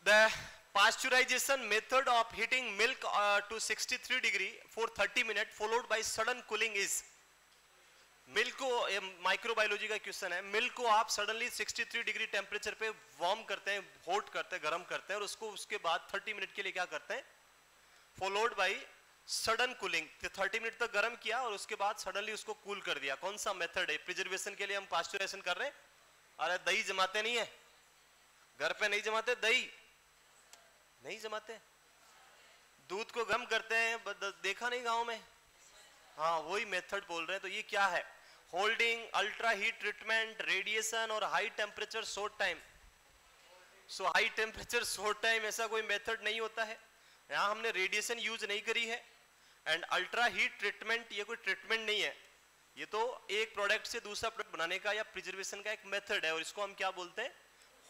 The pasteurization method of heating milk to 63 degree for 30 minutes followed by sudden cooling is. Milk को, microbiology का question है, milk को आप suddenly 63 degree temperature पे warm करते हैं, हॉट करते हैं, गर्म करते हैं और उसको उसके बाद 30 मिनट के लिए क्या करते हैं, followed by sudden cooling. 30 minute तक गर्म किया और उसके बाद सडनली उसको कूल कर दिया। कौन सा मेथड है? प्रिजर्वेशन के लिए हम पास्चुराइजेशन कर रहे हैं। अरे दही जमाते नहीं है, घर पे नहीं जमाते, दही नहीं जमाते, दूध को गर्म करते हैं, देखा नहीं गांव में? हाँ, वही मेथड बोल रहे हैं। तो ये क्या है? Holding, ultra heat treatment, radiation और हाई टेम्परेचर शॉर्ट टाइम। सो हाई टेम्परेचर शॉर्ट टाइम ऐसा कोई मेथड नहीं होता है, यहाँ हमने रेडिएशन यूज नहीं करी है। एंड अल्ट्रा हीट ट्रीटमेंट ये कोई ट्रीटमेंट नहीं है, ये तो एक प्रोडक्ट से दूसरा प्रोडक्ट बनाने का या प्रिजर्वेशन का एक मेथड है और इसको हम क्या बोलते हैं?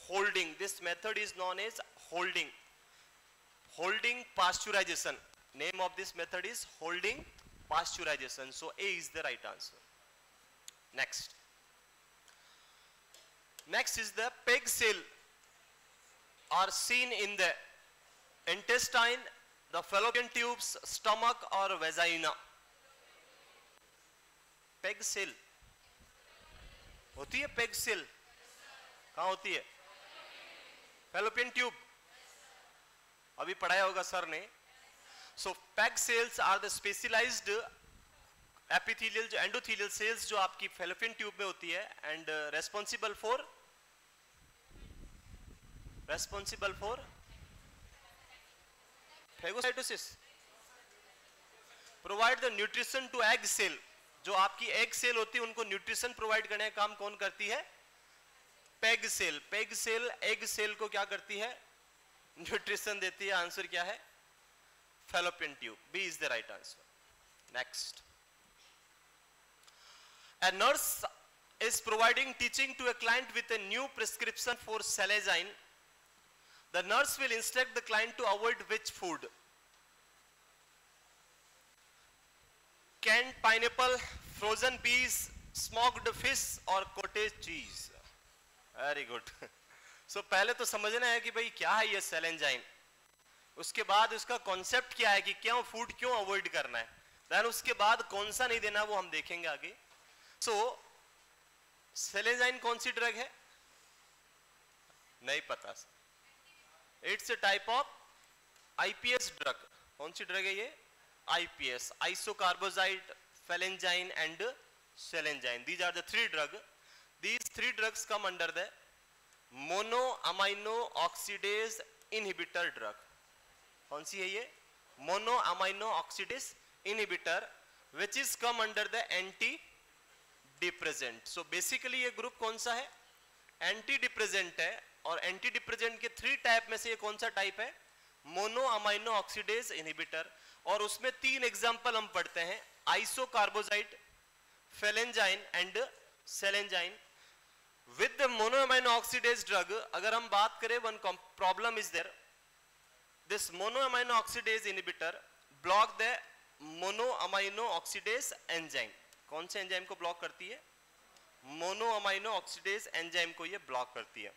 Holding. This method is known as holding, holding pasteurization. Name of this method is holding pasteurization. So A is the right answer. Next is the PEG cell are seen in the intestine, the fallopian tubes, stomach or vagina. PEG cell होती है, PEG cell कहाँ होती है? fallopian tube, अभी पढ़ाया होगा sir ने। So PEG cells are the specialized epithelial जो endothelial cells जो आपकी fallopian tube में होती है and responsible for phagocytosis, provide the nutrition to egg cell। जो आपकी egg cell होती है उनको nutrition provide करने का काम कौन करती है? PEG cell। PEG cell egg cell को क्या करती है? nutrition देती है। आंसर क्या है? fallopian tube. B is the right answer. Next, a nurse is providing teaching to a client with a new prescription for saline. The nurse will instruct the client to avoid which food? Canned pineapple, frozen peas, smoked fish or cottage cheese? Very good. So पहले तो समझना है कि भाई क्या है ये saline, उसके बाद उसका कॉन्सेप्ट क्या है कि क्यों फूड क्यों अवॉइड करना है, देन उसके बाद कौन सा नहीं देना वो हम देखेंगे आगे। सो सेलेजाइन कौन सी ड्रग है? नहीं पता। It's a type of IPS drug. कौन सी ड्रग है ये? IPS, isocarboxazid, phenelzine and selegiline. These are the three drug. These three drugs come under the mono amino oxidase inhibitor drug. कौन सी है ये? Mono amino oxidase inhibitor which is come under the anti depressant. So basically ये group कौन सा है? Anti depressant है। और एंटी डिप्रेजेंट के थ्री टाइप में से ये कौन सा टाइप है? Mono amino oxidase inhibitor. और उसमें तीन एग्जांपल हम पढ़ते हैं, isocarboxazid, phenelzine and selegiline. With the mono amino oxidase drug अगर हम बात करें, one problem is there, this mono amino oxidase inhibitor block the mono amino oxidase enzyme. कौन से एंजाइम को ब्लॉक करती है? मोनो अमाइनो ऑक्सीडेज एंजाइम को ये ब्लॉक करती है।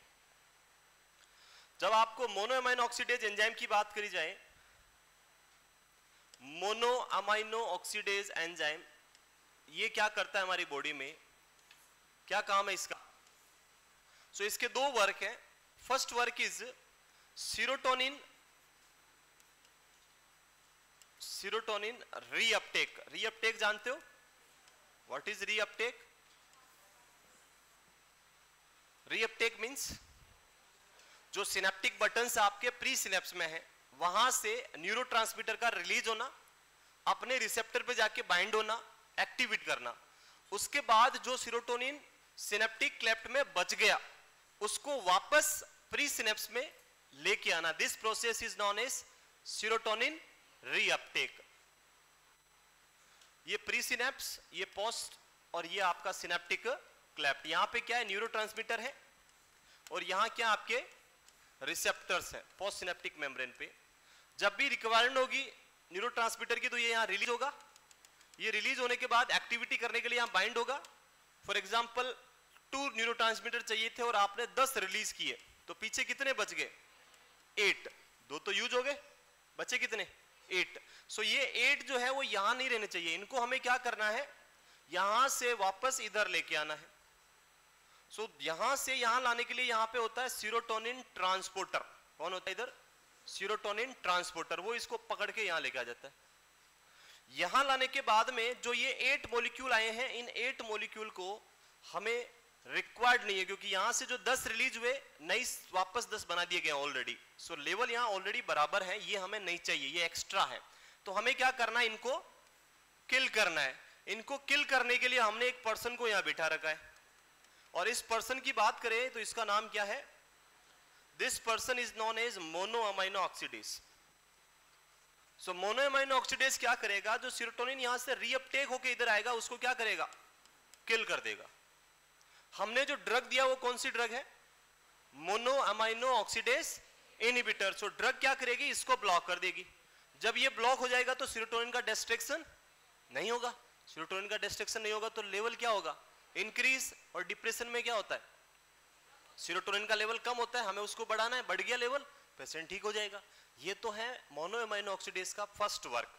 जब आपको मोनो अमाइनो ऑक्सीडेज एंजाइम की बात करी जाए, मोनो अमाइनो ऑक्सीडेज एंजाइम ये क्या करता है हमारी बॉडी में, क्या काम है इसका? सो इसके दो वर्क है। First work is serotonin, serotonin reuptake. Reuptake जानते हो? What is reuptake? Reuptake means जो सिनेप्टिक बटन्स आपके प्री सिनेप्स में है वहां से न्यूरोट्रांसमीटर का रिलीज होना, अपने रिसेप्टर पे जाके बाइंड होना, एक्टिवेट करना। उसके बाद जो सीरोटोनिन सिनेप्टिक क्लेफ्ट में बच गया उसको वापस प्री सिनेप्स में लेके आना। This process is known as serotonin reuptake. ये प्री सिनेप्स, ये पोस्ट और ये आपका सिनेप्टिक क्लेफ्ट। यहां पे क्या है? न्यूरोट्रांसमीटर है और यहां क्या आपके रिसेप्टर्स हैं पोस्ट सिनेप्टिक मेम्ब्रेन पे। जब भी रिक्वायरमेंट होगी न्यूरोट्रांसमीटर की तो ये यहां रिलीज होगा। ये रिलीज होने के बाद एक्टिविटी करने के लिए यहां बाइंड होगा। फॉर एग्जांपल 2 न्यूरोट्रांसमीटर चाहिए थे और आपने 10 रिलीज किए तो पीछे कितने बच गए? 8, 2 तो यूज हो गए, बचे कितने 8। सो ये 8 जो है वो यहां नहीं रहने चाहिए, इनको हमें क्या करना है, यहां से वापस इधर लेके आना है। सो यहां से यहां लाने के लिए यहां पे होता है सीरोटोनिन ट्रांसपोर्टर। कौन होता है इधर, सीरोटोनिन ट्रांसपोर्टर, वो इसको पकड़ के यहां लेके आ जाता है। यहां लाने के बाद में जो ये 8 मॉलिक्यूल आए हैं, इन 8 मॉलिक्यूल को हमें रिक्वायर्ड नहीं है, क्योंकि यहां से जो 10 रिलीज हुए, नई वापस 10 बना दिए गए ऑलरेडी। सो लेवल यहां ऑलरेडी बराबर है, ये हमें नहीं चाहिए, ये एक्स्ट्रा है। तो हमें क्या करना है, इनको किल करना है। इनको किल करने के लिए हमने एक पर्सन को यहां बिठा रखा है, और इस पर्सन की बात करें तो इसका नाम क्या है, this person is known as mono amino oxidase. So mono amino oxidase क्या करेगा, जो सीरोटोनिन यहां से रीअपटेक होकर इधर आएगा, उसको क्या करेगा, किल कर देगा। हमने जो ड्रग दिया वो कौन सी ड्रग है, mono amino oxidase inhibitor. So drug क्या करेगी, इसको ब्लॉक कर देगी। जब ये ब्लॉक हो जाएगा तो सीरोटोनिन का डिस्ट्रक्शन नहीं होगा। सीरोटोनिन का डिस्ट्रक्शन नहीं होगा तो लेवल क्या होगा, इंक्रीज। और डिप्रेशन में क्या होता है, सीरोटोनिन का लेवल कम होता है, हमें उसको बढ़ाना है, बढ़ गया लेवल, पेशेंट ठीक हो जाएगा। ये तो है मोनो अमाइनो ऑक्सीडेज का फर्स्ट वर्क,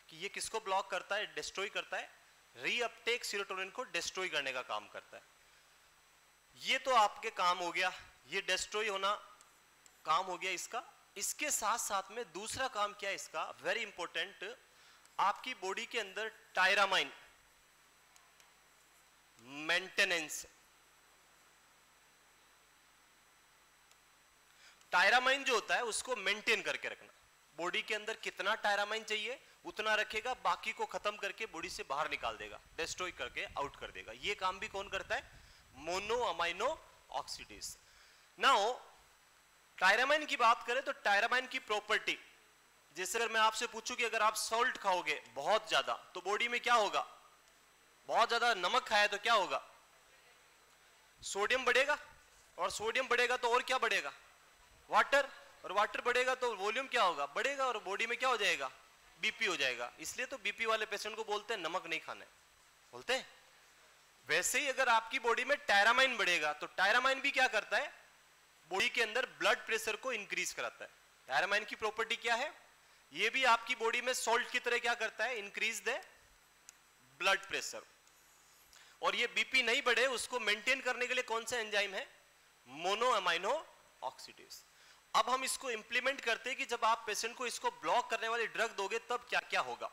कि ये किसको ब्लॉक करता है, डिस्ट्रॉय करता है, रीअपटेक सीरोटोनिन को डिस्ट्रॉय करने का काम करता है। ये तो आपके काम हो गया, ये डिस्ट्रॉय होना काम हो गया इसका। इसके साथ साथ में दूसरा काम क्या है इसका, वेरी इंपॉर्टेंट, आपकी बॉडी के अंदर टायरामाइन मेंटेनेंस। टायरामाइन जो होता है उसको मेंटेन करके रखना। बॉडी के अंदर कितना टायरामाइन चाहिए उतना रखेगा, बाकी को खत्म करके बॉडी से बाहर निकाल देगा, डिस्ट्रॉय करके आउट कर देगा। ये काम भी कौन करता है, mono amino oxidase. Now tyramine की बात करें तो टायरामाइन की प्रॉपर्टी, जैसे अगर मैं आपसे पूछूं कि अगर आप सॉल्ट खाओगे बहुत ज्यादा तो बॉडी में क्या होगा, बहुत ज्यादा नमक खाया तो क्या होगा, सोडियम बढ़ेगा, और सोडियम बढ़ेगा तो और क्या बढ़ेगा, वाटर, और वाटर बढ़ेगा तो वॉल्यूम क्या होगा, बढ़ेगा, और बॉडी में क्या हो जाएगा, बीपी हो जाएगा। इसलिए तो बीपी वाले पेशेंट को बोलते हैं नमक नहीं खाना है, बोलते हैं। वैसे ही अगर आपकी बॉडी में टायरामाइन बढ़ेगा तो टायरामाइन भी क्या करता है, बॉडी के अंदर ब्लड प्रेशर को इंक्रीज कराता है। टायरामाइन की प्रॉपर्टी क्या है, ये भी आपकी बॉडी में सॉल्ट की तरह क्या करता है, इंक्रीज द ब्लड प्रेशर। और ये बीपी नहीं बढ़े उसको मेंटेन करने के लिए कौन सा एंजाइम है, मोनो अमाइनो ऑक्सीडेज। अब हम इसको इंप्लीमेंट करते हैं कि जब आप पेशेंट को इसको ब्लॉक करने वाली ड्रग दोगे तब क्या क्या होगा।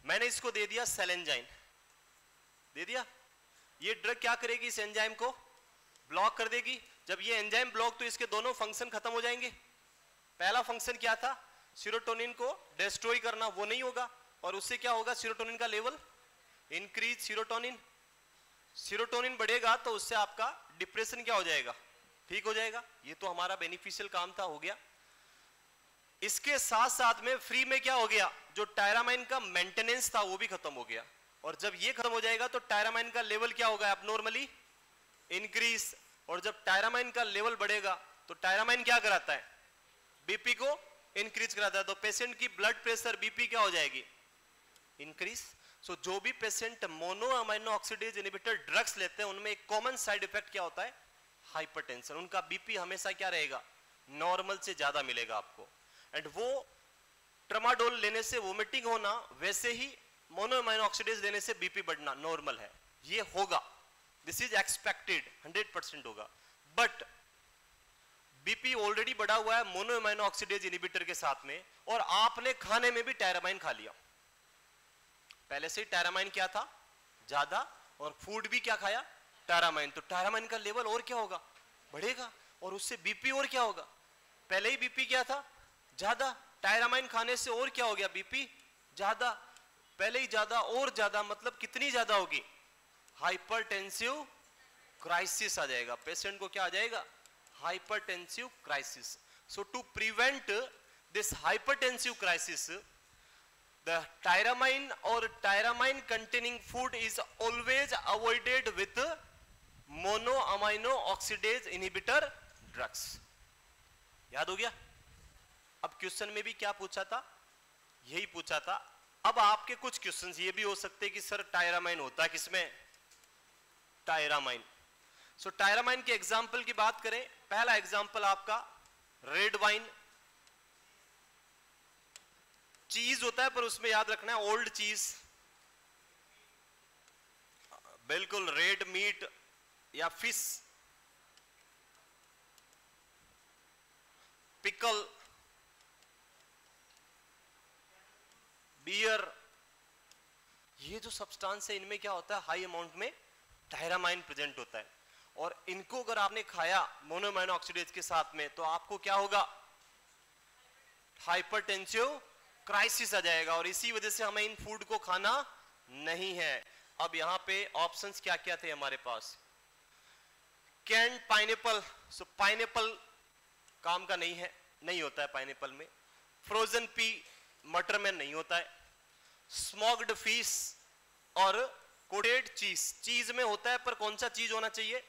मैंने इसको दे दिया सेलेंजाइन, दे दिया, ये ड्रग क्या करेगी, इस एंजाइम को ब्लॉक कर देगी। जब ये एंजाइम ब्लॉक तो इसके दोनों फंक्शन खत्म हो जाएंगे। पहला फंक्शन क्या था, सीरोटोनिन को डिस्ट्रॉय करना, वो नहीं होगा, और उससे क्या होगा, सीरोटोनिन का लेवल इंक्रीज। सीरोटोनिन बढ़ेगा तो उससे आपका डिप्रेशन क्या हो जाएगा, ठीक हो जाएगा। ये तो हमारा बेनिफिशियल काम था, हो गया। इसके साथ साथ में फ्री में क्या हो गया, जो टायरामाइन का मेंटेनेंस था वो भी खत्म हो गया। और जब ये खत्म हो जाएगा तो टायरामाइन का लेवल क्या होगा, एब्नॉर्मली इंक्रीज। और जब टायरामाइन का लेवल बढ़ेगा तो टायरामाइन क्या कराता है, बीपी को इंक्रीज कराता है। तो पेशेंट की ब्लड प्रेशर, बीपी क्या हो जाएगी, इंक्रीज। सो जो भी patient mono amino oxidase inhibitor drugs लेते हैं उनमें एक कॉमन साइड इफेक्ट क्या होता है, हाइपरटेंशन। उनका बीपी हमेशा क्या रहेगा, नॉर्मल से ज्यादा मिलेगा आपको। एंड वो ट्रामाडोल लेने से वोमिटिंग होना, वैसे ही मोनो अमाइनो ऑक्सीडेज लेने से बीपी बढ़ना नॉर्मल है, ये होगा, दिस इज एक्सपेक्टेड, 100% होगा। बट बीपी ऑलरेडी बढ़ा हुआ है मोनो अमाइनो ऑक्सीडेज इनहिबिटर के साथ में, और आपने खाने में भी टायरामाइन खा लिया, पहले से ही टायरामाइन क्या था, ज्यादा, और फूड भी क्या खाया, टायरामाइन। तो टायरामाइन का लेवल और क्या होगा, बढ़ेगा, और उससे बीपी और क्या होगा, पहले ही बीपी क्या था, ज्यादा, टायरामाइन खाने से और क्या हो गया, बीपी ज्यादा, पहले ही ज्यादा और ज्यादा, मतलब कितनी ज्यादा होगी, हाइपरटेंसिव क्राइसिस आ जाएगा, पेशेंट को क्या आ जाएगा, hypertensive crisis. So to prevent this hypertensive crisis, the tyramine or tyramine containing food is always avoided with mono amino oxidase inhibitor drugs। याद हो गया। अब क्वेश्चन में भी क्या पूछा था, यही पूछा था। अब आपके कुछ क्वेश्चंस ये भी हो सकते हैं कि सर टायरामाइन होता है किसमें, टायरामाइन। सो टायरामाइन के एग्जाम्पल की बात करें, पहला एग्जाम्पल आपका रेड वाइन, चीज होता है, पर उसमें याद रखना है ओल्ड चीज, बिल्कुल रेड मीट या फिश, पिकल, बियर, ये जो सब्सटेंस है इनमें क्या होता है, हाई अमाउंट में टायरामाइन प्रेजेंट होता है, और इनको अगर आपने खाया मोनोअमीनो ऑक्सीडेज के साथ में तो आपको क्या होगा, हाइपरटेंसिव क्राइसिस आ जाएगा, और इसी वजह से हमें इन फूड को खाना नहीं है। अब यहां पे ऑप्शंस क्या क्या थे हमारे पास, कैंड पाइनएप्पल, सो पाइनएप्पल काम का नहीं है, नहीं होता है पाइनएप्पल में। फ्रोजन पी मटर में नहीं होता है। स्मोक्ड फिश और कोटेड चीज, चीज में होता है पर कौन सा चीज होना चाहिए,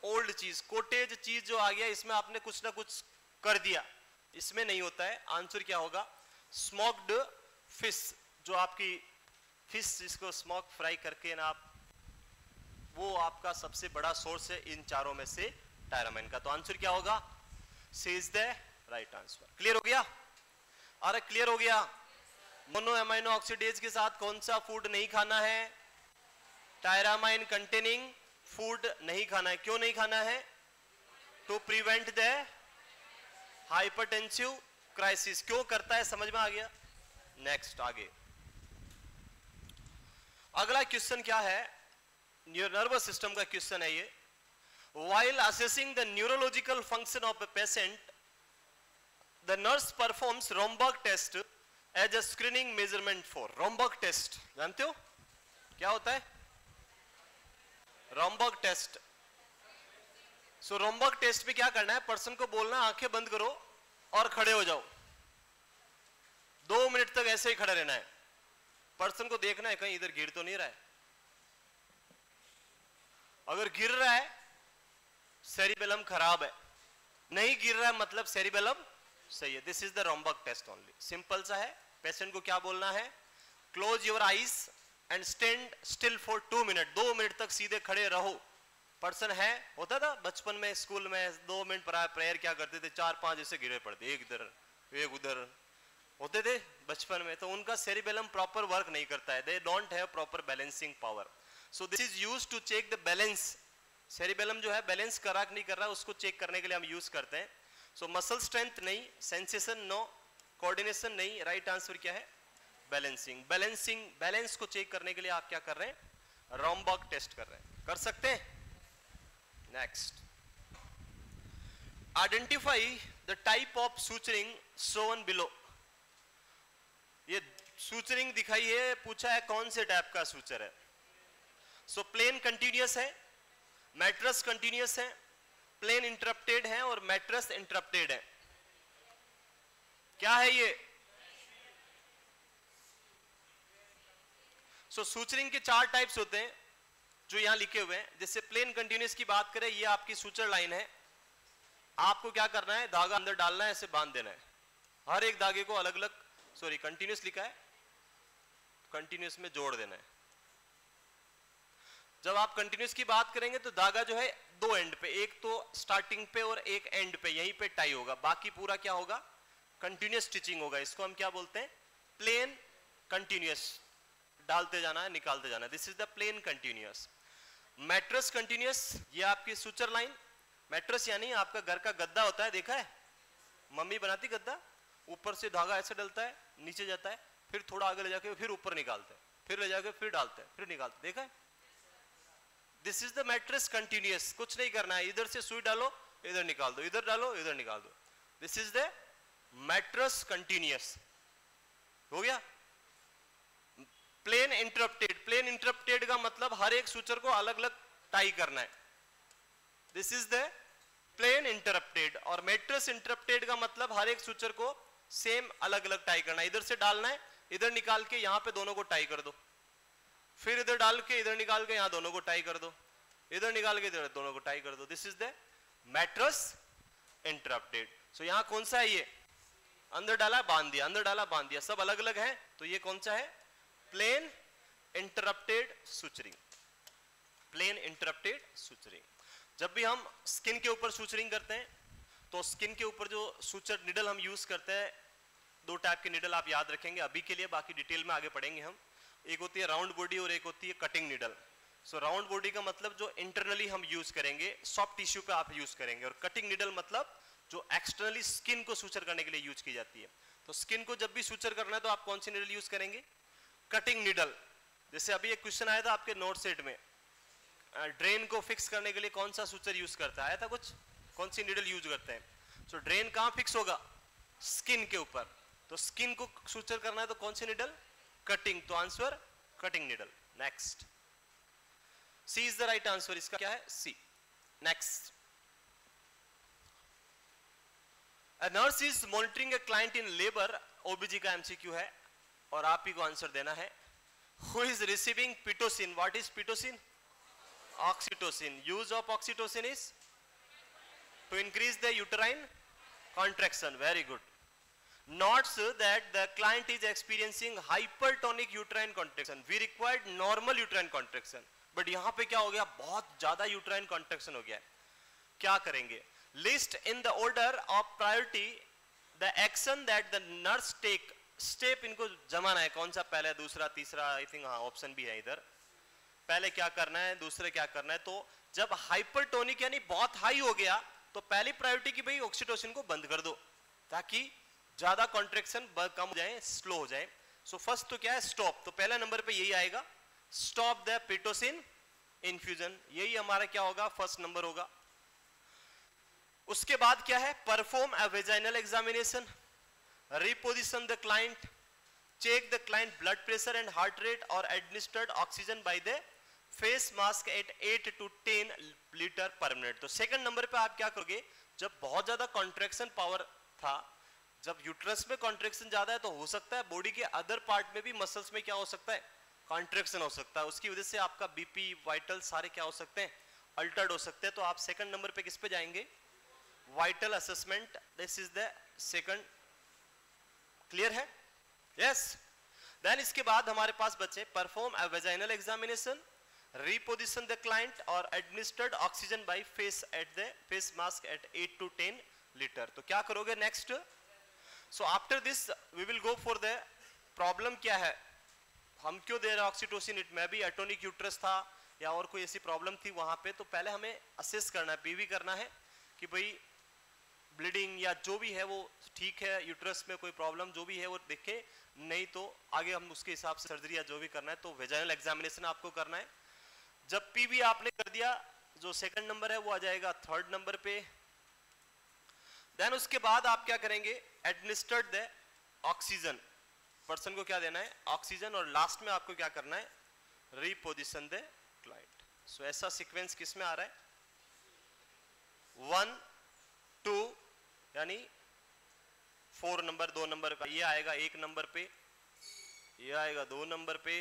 ओल्ड चीज। कोटेज चीज जो आ गया इसमें आपने कुछ ना कुछ कर दिया, इसमें नहीं होता है। आंसर क्या होगा, स्मोक्ड फिश, जो आपकी फिश जिसको स्मोक फ्राई करके ना आप, वो आपका सबसे बड़ा सोर्स है इन चारों में से टायरामाइन का। तो आंसर क्या होगा, C is the right answer. Clear हो गया, अरे क्लियर हो गया। मोनोअमीनो ऑक्सीडेज के साथ कौन सा फूड नहीं खाना है, टायरामाइन कंटेनिंग फूड नहीं खाना है। क्यों नहीं खाना है, to prevent the hypertensive crisis. क्यों करता है, समझ में आ गया। नेक्स्ट आगे अगला क्वेश्चन क्या है, नर्वस सिस्टम का क्वेश्चन है ये। While assessing the neurological function of a patient, the nurse performs Romberg test as a screening measurement for Romberg test। जानते हो क्या होता है Romberg test? So Romberg test में क्या करना है, पर्सन को बोलना आंखें बंद करो और खड़े हो जाओ, 2 मिनट तक ऐसे ही खड़ा रहना है। पर्सन को देखना है कहीं इधर गिर तो नहीं रहा है, अगर गिर रहा है सेरिबेलम खराब है, नहीं गिर रहा है मतलब सेरिबेलम सही है। This is the Romberg test only, simple सा है। पेशेंट को क्या बोलना है, close your eyes and stand still for 2 minute, 2 minute तक सीधे खड़े रहो। पर्सन है, होता था बचपन में स्कूल में 2 मिनट प्रेयर क्या करते थे, 4-5 ऐसे गिरे पड़ते, एक इधर एक उधर होते थे बचपन में, तो उनका सेरिबेलम प्रॉपर वर्क नहीं करता है, they don't have proper balancing power. So this is used to check the balance. Cerebellum जो है बैलेंस कर रहा कि नहीं कर रहा, उसको चेक करने के लिए हम यूज करते हैं। सो मसल स्ट्रेंथ नहीं, सेंसेशन नो, कोऑर्डिनेशन नहीं, राइट आंसर क्या है, बैलेंसिंग। बैलेंसिंग, बैलेंस को चेक करने के लिए आप क्या कर रहे हैं, रोम्बर्ग टेस्ट कर रहे हैं, कर सकते हैं। Next, identify the type of suturing shown below. ये सूचरिंग दिखाई है, पूछा है कौन से टाइप का सूचर है। सो प्लेन कंटिन्यूअस है, मैट्रस कंटिन्यूअस है, प्लेन इंटरप्टेड है और मैट्रस इंटरप्टेड है। क्या है ये, सो सूचरिंग के 4 टाइप्स होते हैं जो यहां लिखे हुए हैं। जैसे प्लेन कंटिन्यूअस की बात करें, ये आपकी सूचर लाइन है, आपको क्या करना है, धागा अंदर डालना है, ऐसे बांध देना है। हर एक धागे को अलग अलग, सॉरी कंटिन्यूअस लिखा है, कंटिन्यूअस में जोड़ देना है। जब आप कंटिन्यूअस की बात करेंगे तो धागा जो है 2 एंड पे, एक तो स्टार्टिंग पे और एक एंड पे, यहीं पे टाई होगा, बाकी पूरा क्या होगा, कंटिन्यूअस स्टिचिंग होगा। इसको हम क्या बोलते हैं, प्लेन कंटिन्यूअस, डालते जाना है निकालते जाना है, this is the plain continuous. Mattress continuous, ये आपकी सूचर लाइन, मैट्रस यानी आपका घर का गद्दा होता है, देखा है मम्मी बनाती गद्दा, ऊपर से धागा ऐसे डलता है, नीचे जाता है, फिर थोड़ा आगे ले जाके फिर ऊपर निकालते हैं, फिर ले जाके फिर डालते हैं, फिर निकालते, देखा है। दिस इज द मैट्रस कंटिन्यूअस, कुछ नहीं करना है, इधर से सुई डालो इधर निकाल दो, इधर डालो इधर निकाल दो, दिस इज द मैट्रस कंटिन्यूअस। हो गया। प्लेन इंटरप्टेड, प्लेन इंटरप्टेड का मतलब हर एक सूचर को अलग अलग टाई करना है, this is the plain interrupted. और मैट्रस इंटरप्टेड का मतलब हर एक सूचर को सेम अलग अलग टाई करना है, इधर से डालना है, इधर निकाल के यहां पे दोनों को टाई कर दो, फिर इधर डाल के इधर निकाल के यहां दोनों को टाई कर दो, इधर निकाल के इधर दोनों को टाई कर दो, this is the mattress interrupted. So यहां कौन सा है, ये अंदर डाला बांध दिया, अंदर डाला बांध दिया, सब अलग अलग है, तो ये कौन सा है, plain interrupted suturing, plain interrupted suturing. जब भी हम स्किन के ऊपर सूचरिंग करते हैं तो स्किन के ऊपर जो सूचर निडल हम यूज करते हैं दो टाइप के नीडल आप याद रखेंगे अभी के लिए, बाकी डिटेल में आगे पढ़ेंगे हम। एक होती है राउंड बॉडी और एक होती है कटिंग नीडल। सो राउंड बॉडी का मतलब जो इंटरनली हम यूज करेंगे, सॉफ्ट टिश्यू पे आप यूज करेंगे, और कटिंग नीडल मतलब जो एक्सटर्नली स्किन को सूचर करने के लिए यूज की जाती है। तो स्किन को जब भी सूचर करना है तो आप कौन सी नीडल यूज करेंगे? Cutting needle. जैसे अभी एक क्वेश्चन आया था आपके नोट सेट में, ड्रेन को फिक्स करने के लिए कौन सा सूचर यूज करता है, आया था कुछ, कौन सी नीडल यूज करते हैं? सो ड्रेन कहां फिक्स होगा? स्किन के ऊपर। तो स्किन को सूचर करना है तो कौन सी नीडल? कटिंग। तो answer cutting needle. Next, C is the right answer, इसका क्या है? C. Next, A nurse is monitoring a client in labor, OBG का MCQ है और आप ही को आंसर देना है। Who is receiving pitocin? What is pitocin? Oxytocin. Use of oxytocin is to increase the uterine contraction. Very good. Notes that the client is experiencing hypertonic uterine contraction. We required normal uterine contraction, but यहाँ पे क्या हो गया? बहुत ज़्यादा uterine contraction हो गया है। क्या करेंगे? List in the order of priority the action that the nurse take. Step इनको जमाना है, कौन सा पहले, दूसरा, तीसरा, आई थिंक हाँ ऑप्शन भी है इधर। पहले क्या करना है, दूसरे क्या करना है। तो जब हाइपरटोनिक यानी बहुत हाई हो गया तो पहली प्रायोरिटी की भाई ऑक्सीटोसिन को बंद कर दो ताकि ज्यादा कॉन्ट्रैक्शन कम हो जाए, स्लो हो जाए। सो फर्स्ट तो क्या है? स्टॉप। तो पहला नंबर पे यही आएगा, स्टॉप द पिटोसिन इन्फ्यूजन। यही हमारा क्या होगा? फर्स्ट नंबर होगा। उसके बाद क्या है? Perform a vaginal examination, reposition the client, check the client blood pressure and heart rate और administered oxygen by the face mask at 8 to 10 litre per minute. तो सेकंड नंबर पे आप क्या करोगे? जब बहुत ज्यादा कॉन्ट्रैक्शन पावर था, जब यूट्रस में कॉन्ट्रैक्शन ज्यादा है तो हो सकता है बॉडी के अदर पार्ट में भी, मसल्स में क्या हो सकता है? कॉन्ट्रैक्शन हो सकता है। उसकी वजह से आपका बीपी, वाइटल सारे क्या हो सकते हैं? अल्टर्ड हो सकते हैं। तो आप सेकंड नंबर पे किस पे जाएंगे? Vital assessment. This is the second. Clear है? यस। देन इसके बाद हमारे पास बचे perform a vaginal examination, reposition the client or administered oxygen by face at the face mask at 8 to 10 liter। तो क्या करोगे next? So after this we will go for the problem. क्या है, हम क्यों दे रहे हैं ऑक्सीटोसिन? इट में भी एटोनिक यूट्रस था या और कोई ऐसी प्रॉब्लम थी वहां पे। तो पहले हमें असेस करना है, पीवी करना है कि भाई ब्लीडिंग या जो भी है वो ठीक है, यूट्रस में कोई प्रॉब्लम जो भी है वो देखे, नहीं तो आगे हम उसके हिसाब से सर्जरी या जो भी करना है। तो वेजाइनल एग्जामिनेशन आपको करना है। जब पीवी आपने कर दिया, जो सेकंड नंबर है वो आ जाएगा थर्ड नंबर पे। देन उसके बाद आप क्या करेंगे? एडमिनिस्टर्ड द ऑक्सीजन, पर्सन को क्या देना है? ऑक्सीजन। और लास्ट में आपको क्या करना है? Reposition the client. सो ऐसा सीक्वेंस किस में आ रहा है? 1 2 यानी 4 नंबर, 2 नंबर पे ये आएगा, 1 नंबर पे ये आएगा, 2 नंबर पे।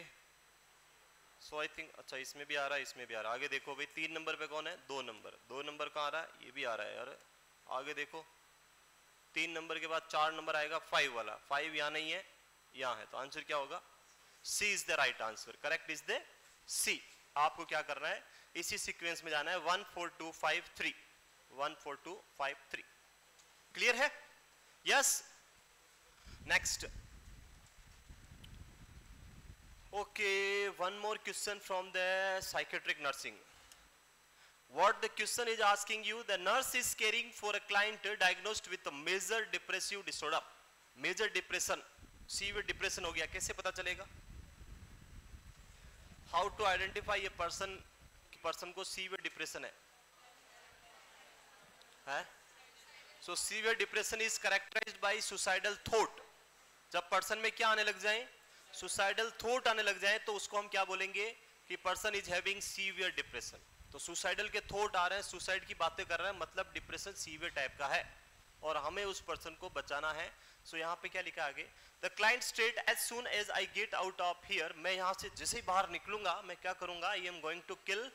सो आई थिंक अच्छा इसमें भी आ रहा है, इसमें भी आ रहा है। आगे देखो भाई 3 नंबर पे कौन है? 2 नंबर। 2 नंबर कहाँ आ रहा है? ये भी आ रहा है यार। आगे देखो 3 नंबर के बाद 4 नंबर आएगा 5 वाला। 5 यहाँ नहीं है, यहाँ है। तो आंसर क्या होगा? C is the right answer. Correct is the C. आपको क्या करना है? इसी सीक्वेंस में जाना है 1 4 2 5 3, 1 4 2 5 3। क्लियर है? Yes. Next. Okay, one more question from the psychiatric nursing. What the question is asking you, the nurse is caring for a client diagnosed with a major depressive disorder. Major depression, severe depression हो गया, कैसे पता चलेगा? How to identify a person को severe depression है? So severe depression is characterized by suicidal thought. जब person में क्या आने लग जाए? सुसाइडल थॉट आने लग जाए तो उसको हम क्या बोलेंगे? कि person is having severe depression. तो सुसाइडल के थॉट आ रहे हैं, सुसाइड की बातें कर रहे हैं, मतलब डिप्रेशन सीवियर टाइप का है और हमें उस पर्सन को बचाना है। सो यहाँ पे क्या लिखा आगे? The client state as soon as I get out of here, मैं यहाँ से जैसे ही बाहर निकलूंगा मैं क्या करूंगा? I am going to kill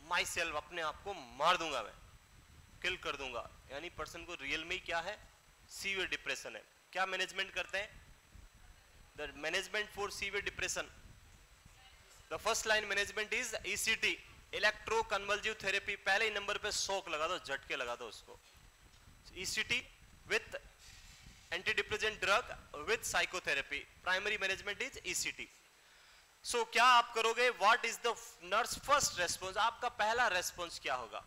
myself, अपने आप को मार दूंगा, मैं किल कर दूंगा। यानी पर्सन को रियल में ही क्या है? सीवियर डिप्रेशन है। क्या मैनेजमेंट करते हैं? The management for severe depression, the first line management is ECT, electroconvulsive therapy। पहले ही नंबर पे शॉक लगा दो, झटके लगा दो उसको। ECT with anti depressant drug with psychotherapy, primary management is ECT। So क्या आप करोगे? What is the nurse first response? आपका पहला रेस्पॉन्स क्या होगा?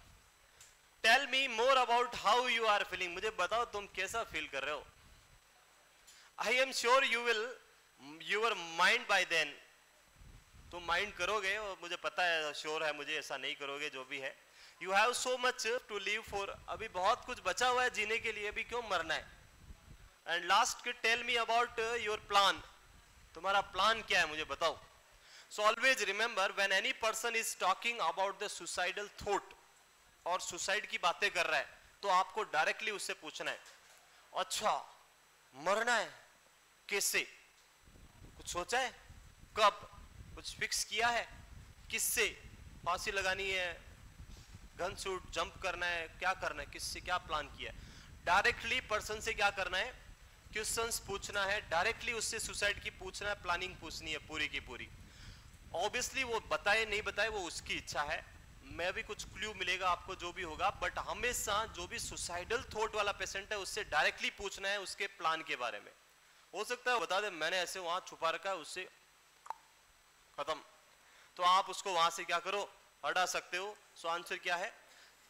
Tell me more about how you are feeling, मुझे बताओ तुम कैसा फील कर रहे हो। I am sure you will your mind by then, तुम माइंड करोगे और मुझे पता है, श्योर है मुझे, ऐसा नहीं करोगे जो भी है। You have so much to live for, अभी बहुत कुछ बचा हुआ है जीने के लिए, अभी क्यों मरना है। And last tell me about your plan, तुम्हारा प्लान क्या है मुझे बताओ। So always remember when any person is talking about the suicidal thought और सुसाइड की बातें कर रहा है, तो आपको डायरेक्टली उससे पूछना है, अच्छा मरना है कैसे, कुछ सोचा है, कब, कुछ फिक्स किया है, किससे, फांसी लगानी है, गन शूट, जंप करना है, क्या करना है, किससे, क्या प्लान किया है। डायरेक्टली पर्सन से क्या करना है, क्वेश्चंस पूछना है, डायरेक्टली उससे सुसाइड की पूछना है, प्लानिंग पूछनी है पूरी की पूरी। ऑब्वियसली वो बताए नहीं बताए वो उसकी इच्छा है, मैं भी कुछ क्लू मिलेगा आपको जो भी होगा, बट हमेशा जो भी सुसाइडल थॉट वाला पेशेंट है उससे डायरेक्टली पूछना है उसके प्लान के बारे में। हो सकता है बता दे मैंने ऐसे वहां छुपा रखा है, उससे खत्म, तो आप उसको वहां से क्या करो, हटा सकते हो। सो आंसर क्या है,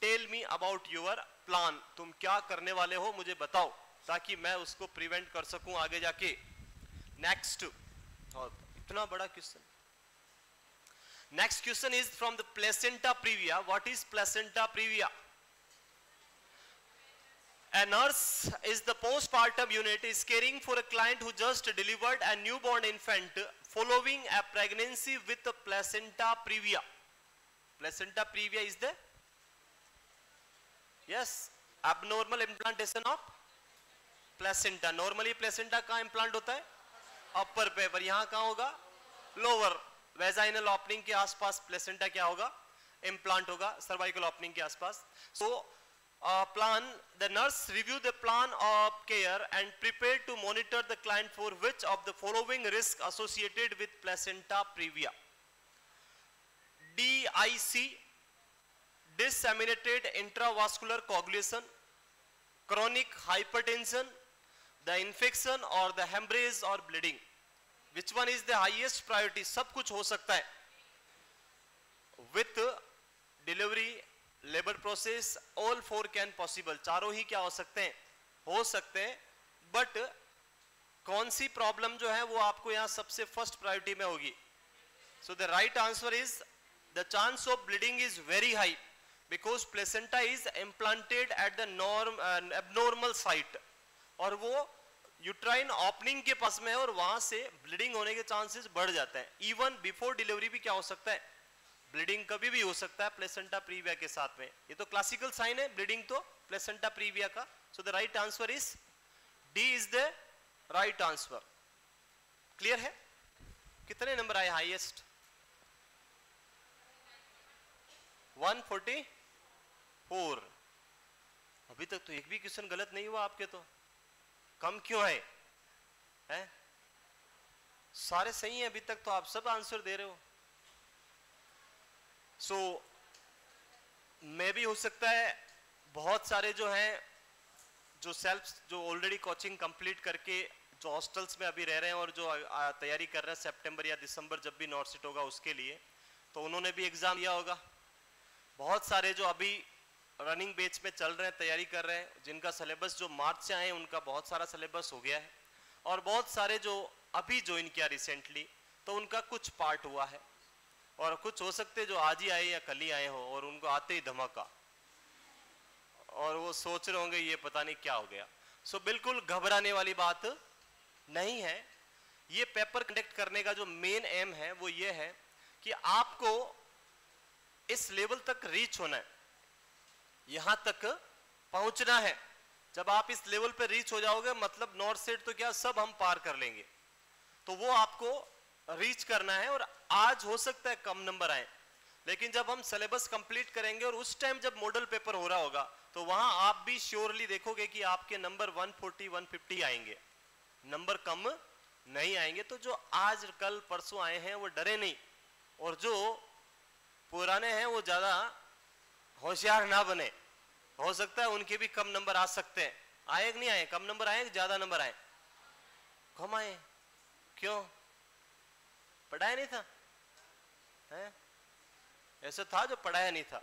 tell me about your plan, तुम क्या करने वाले हो मुझे बताओ, ताकि मैं उसको प्रिवेंट कर सकूं आगे जाके। नेक्स्ट, और इतना बड़ा question. Next question is from the placenta previa. What is placenta previa? A nurse is the postpartum unit is caring for a client who just delivered a newborn infant following a pregnancy with a placenta previa. Placenta previa is the, yes, abnormal implantation of placenta. Normally placenta कहाँ implant होता है? Upper पे, पर यहाँ कहाँ होगा? Lower. Vaginal opening के आसपास placenta क्या होगा? Implant होगा, cervical opening के आसपास. So plan, the nurse review the plan of care and prepare to monitor the client for which of the following risk associated with placenta previa. DIC, disseminated intravascular coagulation, chronic hypertension, the infection or the hemorrhage or bleeding. Which one is the highest priority? सब कुछ हो सकता है, with delivery, labour process, all four can possible, चारों ही क्या हो सकते हैं, बट कौन सी प्रॉब्लम जो है वो आपको यहां सबसे फर्स्ट प्रायोरिटी में होगी। So the right answer is the chance of bleeding is very high because placenta is implanted at the abnormal site, और वो यूट्राइन ओपनिंग के पास में है और वहां से ब्लीडिंग होने के चांसेस बढ़ जाते हैं। इवन बिफोर डिलीवरी भी क्या हो सकता है, ब्लीडिंग कभी भी हो सकता है प्लेसेंटा प्रीविया के साथ में। ये तो क्लासिकल साइन है ब्लीडिंग तो प्लेसेंटा प्रीविया का। So the right answer is D is the right answer. Clear है? कितने नंबर आए हाईएस्ट? 144। अभी तक तो एक भी क्वेश्चन गलत नहीं हुआ आपके, तो कम क्यों है? सारे सही हैं अभी तक, तो आप सब आंसर दे रहे हो। सो मैं भी हो सकता है बहुत सारे जो हैं जो ऑलरेडी कोचिंग कंप्लीट करके जो हॉस्टल्स में अभी रह रहे हैं और जो तैयारी कर रहे हैं सितंबर या दिसंबर जब भी नॉर्थ सीट होगा उसके लिए, तो उन्होंने भी एग्जाम दिया होगा। बहुत सारे जो अभी रनिंग बैच में चल रहे हैं, तैयारी कर रहे हैं, जिनका सिलेबस जो मार्च से आए उनका बहुत सारा सिलेबस हो गया है, और बहुत सारे जो अभी ज्वाइन किया रिसेंटली तो उनका कुछ पार्ट हुआ है, और कुछ हो सकते जो आज ही आए या कल ही आए हो और उनको आते ही धमाका, और वो सोच रहे होंगे ये पता नहीं क्या हो गया। सो बिल्कुल घबराने वाली बात नहीं है। ये पेपर कंडक्ट करने का जो मेन एम है वो ये है कि आपको इस लेवल तक रीच होना है, यहां तक पहुंचना है। जब आप इस लेवल पे रीच हो जाओगे मतलब नॉर्थ सेट तो क्या सब हम पार कर लेंगे, तो वो आपको रीच करना है। और आज हो सकता है कम नंबर आए, लेकिन जब हम सिलेबस कंप्लीट करेंगे और उस टाइम जब मॉडल पेपर हो रहा होगा तो वहां आप भी श्योरली देखोगे कि आपके नंबर 140 150 आएंगे, नंबर कम नहीं आएंगे। तो जो आज कल परसों आए हैं वो डरे नहीं, और जो पुराने हैं वो ज्यादा होशियार ना बने, हो सकता है उनके भी कम नंबर आ सकते हैं, आए कि नहीं आए? कम नंबर आए कि ज्यादा नंबर आए? कम आए। क्यों? पढ़ाया नहीं था है? ऐसा था जो पढ़ाया नहीं था?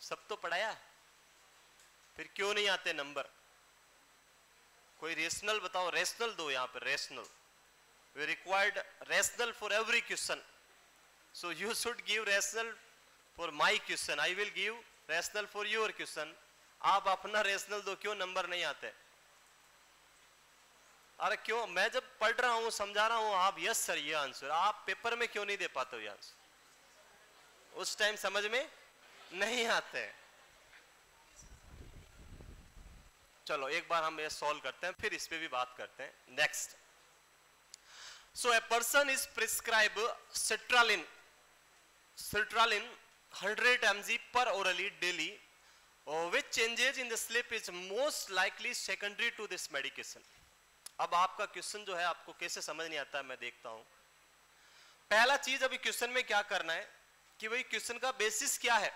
सब तो पढ़ाया, फिर क्यों नहीं आते नंबर? कोई रेशनल बताओ, रेशनल दो यहां पर, rational. We required rational for every question, so you should give rational for my question, I will give rational for your question. आप अपना रेशनल दो, क्यों नंबर नहीं आते? अरे क्यों? मैं जब पढ़ रहा हूं, समझा रहा हूं, आप यस सर ये आंसर, आप पेपर में क्यों नहीं दे पाते हो ये आंसर? उस टाइम समझ में नहीं आते। चलो एक बार हम ये सॉल्व करते हैं, फिर इस पे भी बात करते हैं। Next, so a person is prescribe sertraline 100 mg per orally daily, which changes in the sleep is most likely secondary to this medication. अब आपका क्वेश्चन जो है आपको कैसे समझ नहीं आता है, मैं देखता हूं। पहला चीज अभी क्वेश्चन में क्या करना है कि भाई क्वेश्चन का बेसिस क्या है?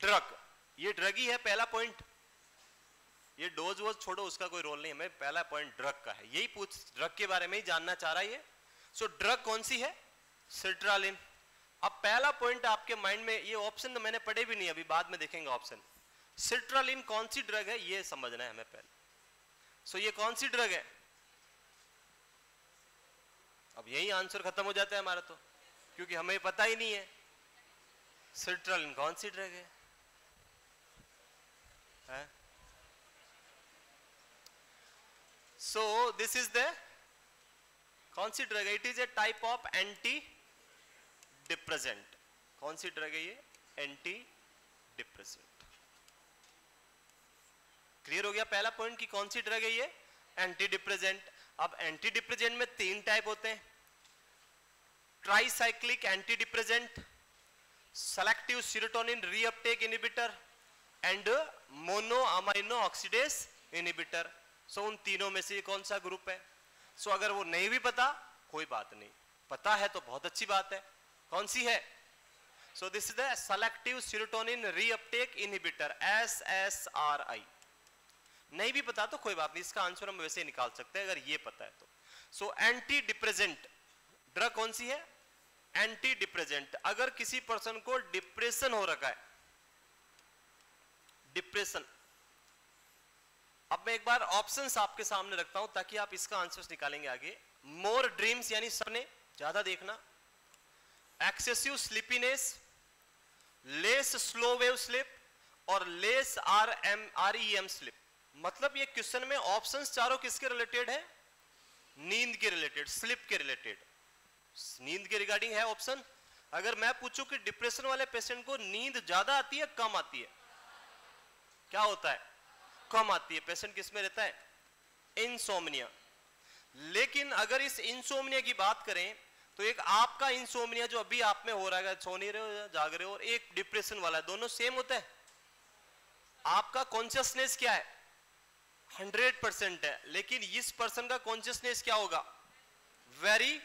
ड्रग। ये ड्रग ही है पहला पॉइंट। ये डोज वोज छोड़ो, उसका कोई रोल नहीं है, मैं पहला पॉइंट ड्रग का है, यही पूछ, ड्रग के बारे में ही जानना चाह रहा है ये। सो ड्रग कौन सी है? sertraline। अब पहला पॉइंट आपके माइंड में, ये ऑप्शन तो मैंने पढ़े भी नहीं, अभी बाद में देखेंगे ऑप्शन। sertraline कौन सी ड्रग है ये समझना है हमें पहले। सो ये कौन सी ड्रग है? अब यही आंसर खत्म हो जाता है हमारा तो, क्योंकि हमें पता ही नहीं है sertraline कौन सी ड्रग है? So this is the कौन सी ड्रग है? It is a type of anti depressant. कौन सी ड्रग है ये? Anti depressant. क्लियर हो गया पहला पॉइंट कि कौन सी ड्रग है ये? Anti depressant. अब एंटी डिप्रेसेंट में 3 टाइप होते हैं, tricyclic anti depressant, selective serotonin reuptake inhibitor and mono amino oxidase inhibitor. So उन तीनों में से कौन सा ग्रुप है? सो अगर वो नहीं भी पता कोई बात नहीं, पता है तो बहुत अच्छी बात है। कौन सी है? सो this is the selective serotonin reuptake inhibitor, SSRI। नहीं भी पता तो कोई बात नहीं, इसका आंसर हम वैसे ही निकाल सकते हैं अगर ये पता है तो। सो एंटी डिप्रेसेंट ड्रग कौन सी है? Anti depressant. अगर किसी पर्सन को डिप्रेशन हो रखा है, डिप्रेशन, अब मैं एक बार ऑप्शंस आपके सामने रखता हूं ताकि आप इसका आंसर निकालेंगे आगे। मोर ड्रीम्स यानी सपने ज्यादा देखना, excessive sleepiness, less slow wave slip और लेस REM स्लिप। मतलब ये क्वेश्चन में ऑप्शंस चारों किसके रिलेटेड है? नींद के रिलेटेड, स्लिप के रिलेटेड, नींद के रिगार्डिंग है ऑप्शन। अगर मैं पूछूं कि डिप्रेशन वाले पेशेंट को नींद ज्यादा आती है कम आती है? क्या होता है? कम आती है। पेशेंट किस में रहता है? इंसोम्निया। लेकिन अगर इस इंसोम्निया की बात करें तो एक आपका इंसोम्निया जो अभी आप में हो रहा है, सो नहीं रहे हो, जाग रहे हो, और एक डिप्रेशन वाला, दोनों सेम होता है? आपका कॉन्शियसनेस क्या है? 100% है, लेकिन इस पर्सन का कॉन्शियसनेस क्या होगा? Very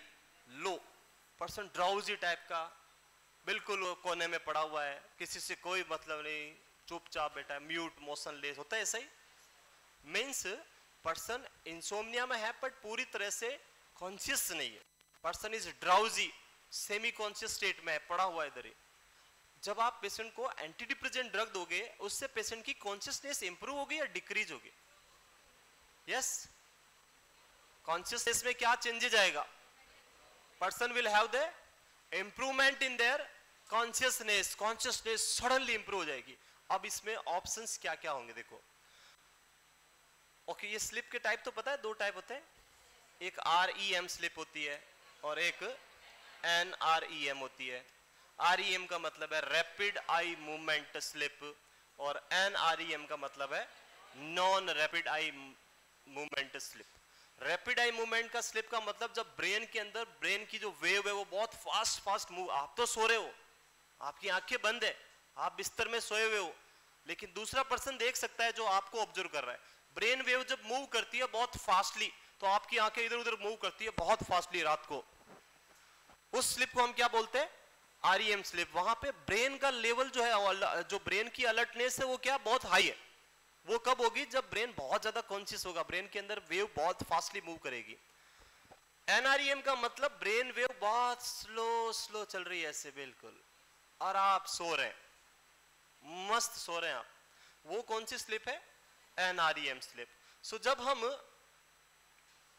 low. Person drowsy type का, बिल्कुल कोने में पड़ा हुआ है, किसी से कोई मतलब नहीं, चुपचाप बैठा है, म्यूट, मोशनलेस होता है। ऐसा ही मीन्स पर्सन इंसोम्निया में है बट पूरी तरह से कॉन्शियस नहीं है। Person is drowsy, semi conscious state में है, पड़ा हुआ है इधर ही। जब आप पेशेंट को एंटी डिप्रेसेंट ड्रग दोगे उससे पेशेंट की कॉन्शियसनेस इंप्रूव होगी या डिक्रीज होगी? यस, कॉन्शियसनेस में क्या चेंजेस आएगा? Person will have the improvement in their consciousness, consciousness suddenly improve हो जाएगी। अब इसमें ऑप्शंस क्या क्या होंगे देखो। ओके, ये स्लिप के टाइप तो पता है, 2 टाइप होते हैं, एक REM स्लिप होती है और एक NREM होती है। REM का मतलब है रैपिड आई मूवमेंट स्लिप और NREM का मतलब है non rapid eye movement slip. Rapid eye movement का स्लिप का मतलब जब ब्रेन के अंदर ब्रेन की जो वेव है वो बहुत फास्ट मूव, आप तो सो रहे हो, आपकी आंखें बंद है, आप बिस्तर में सोए हुए हो, लेकिन दूसरा पर्सन देख सकता है जो आपको ऑब्जर्व कर रहा है। ब्रेन वेव जब मूव करती है बहुत फास्टली तो आपकी आंखें इधर उधर मूव करती है बहुत फास्टली रात को, उस स्लिप को हम क्या बोलते हैं? REM slip. वहां पे ब्रेन का लेवल जो है, जो ब्रेन की अलर्टनेस है वो क्या बहुत हाई है, वो कब होगी? जब ब्रेन बहुत ज्यादा कॉन्शियस होगा, ब्रेन के अंदर वेव बहुत फास्टली मूव करेगी। एनआरईएम का मतलब ब्रेन वेव बहुत स्लो स्लो चल रही है ऐसे बिल्कुल, और आप सो रहे हैं, मस्त सो रहे हैं आप, वो कौन सी स्लिप है? NREM sleep. सो जब हम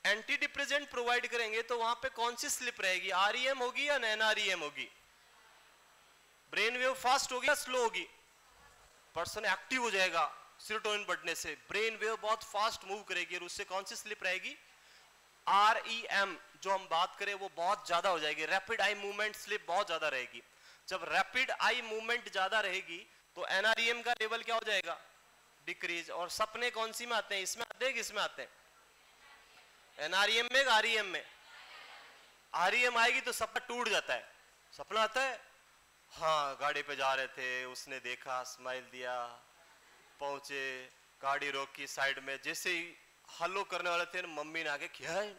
एंटी डिप्रेसेंट प्रोवाइड करेंगे तो वहां पे कौन सी स्लिप रहेगी? आरईएम होगी या एनआरईएम होगी? ब्रेन वेव फास्ट होगी या स्लो होगी? पर्सन एक्टिव हो जाएगा सेरोटोनिन बढ़ने से, ब्रेन वेव बहुत फास्ट मूव करेगी और उससे कौन सी स्लिप रहेगी? आरईएम जो हम बात करें वो बहुत ज्यादा हो जाएगी, रैपिड आई मूवमेंट स्लिप बहुत ज्यादा रहेगी। जब रैपिड आई मूवमेंट ज्यादा रहेगी तो एनआरईएम का लेवल क्या हो जाएगा? डिक्रीज। और सपने कौन सी में आते हैं? इसमें आते हैं कि इसमें आते हैं? एनआरईएम में, आरईएम में? आरईएम आएगी तो सपना टूट जाता है। सपना आता है, हाँ गाड़ी पे जा रहे थे, उसने देखा, स्माइल दिया, पहुंचे, गाड़ी रोकी साइड में, जैसे ही हलो करने वाले थे मम्मी ने आके किया है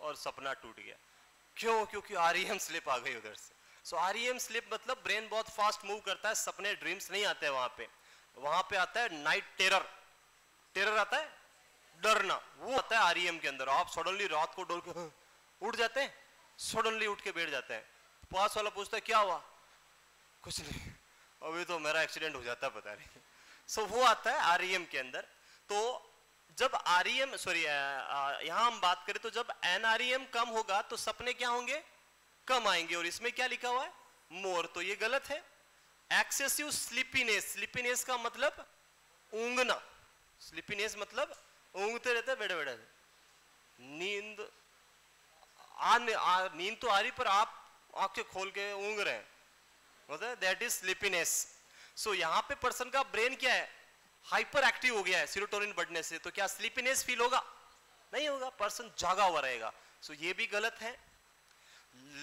और सपना टूट गया। क्यों? क्योंकि आरईएम स्लिप आ गई उधर से। सो आरईएम स्लिप मतलब ब्रेन बहुत फास्ट मूव करता है, सपने ड्रीम्स नहीं आते वहां पे आता है नाइट टेरर। टेरर आता है, डरना, वो आता है आरईएम के अंदर। आप सडनली रात को डर के उठ जाते हैं, सडनली उठ के बैठ जाते हैं, पास वाला पूछता है क्या हुआ? कुछ नहीं, अभी तो मेरा एक्सीडेंट हो जाता है पता नहीं। सो वो आता है आरईएम के अंदर। तो जब आरईएम यहां हम बात करें तो जब एनआरईएम कम होगा तो सपने क्या होंगे? कम आएंगे। और इसमें क्या लिखा हुआ है? मोर। तो ये गलत है। एक्सेसिव स्लीपीनेस, स्लीपीनेस का मतलब ऊंघना, स्लीपीनेस मतलब ऊंघते रहते बैठे बैठे, नींद नींद तो आ रही पर आप आंखें खोल के ऊंघ रहे हैं, मतलब दैट इज स्लीपीनेस। सो यहाँ पे पर्सन का ब्रेन क्या है? हाइपर एक्टिव हो गया है सेरोटोनिन बढ़ने से, तो क्या स्लीपीनेस फील होगा? नहीं होगा, पर्सन जागा हुआ रहेगा। सो ये भी गलत है।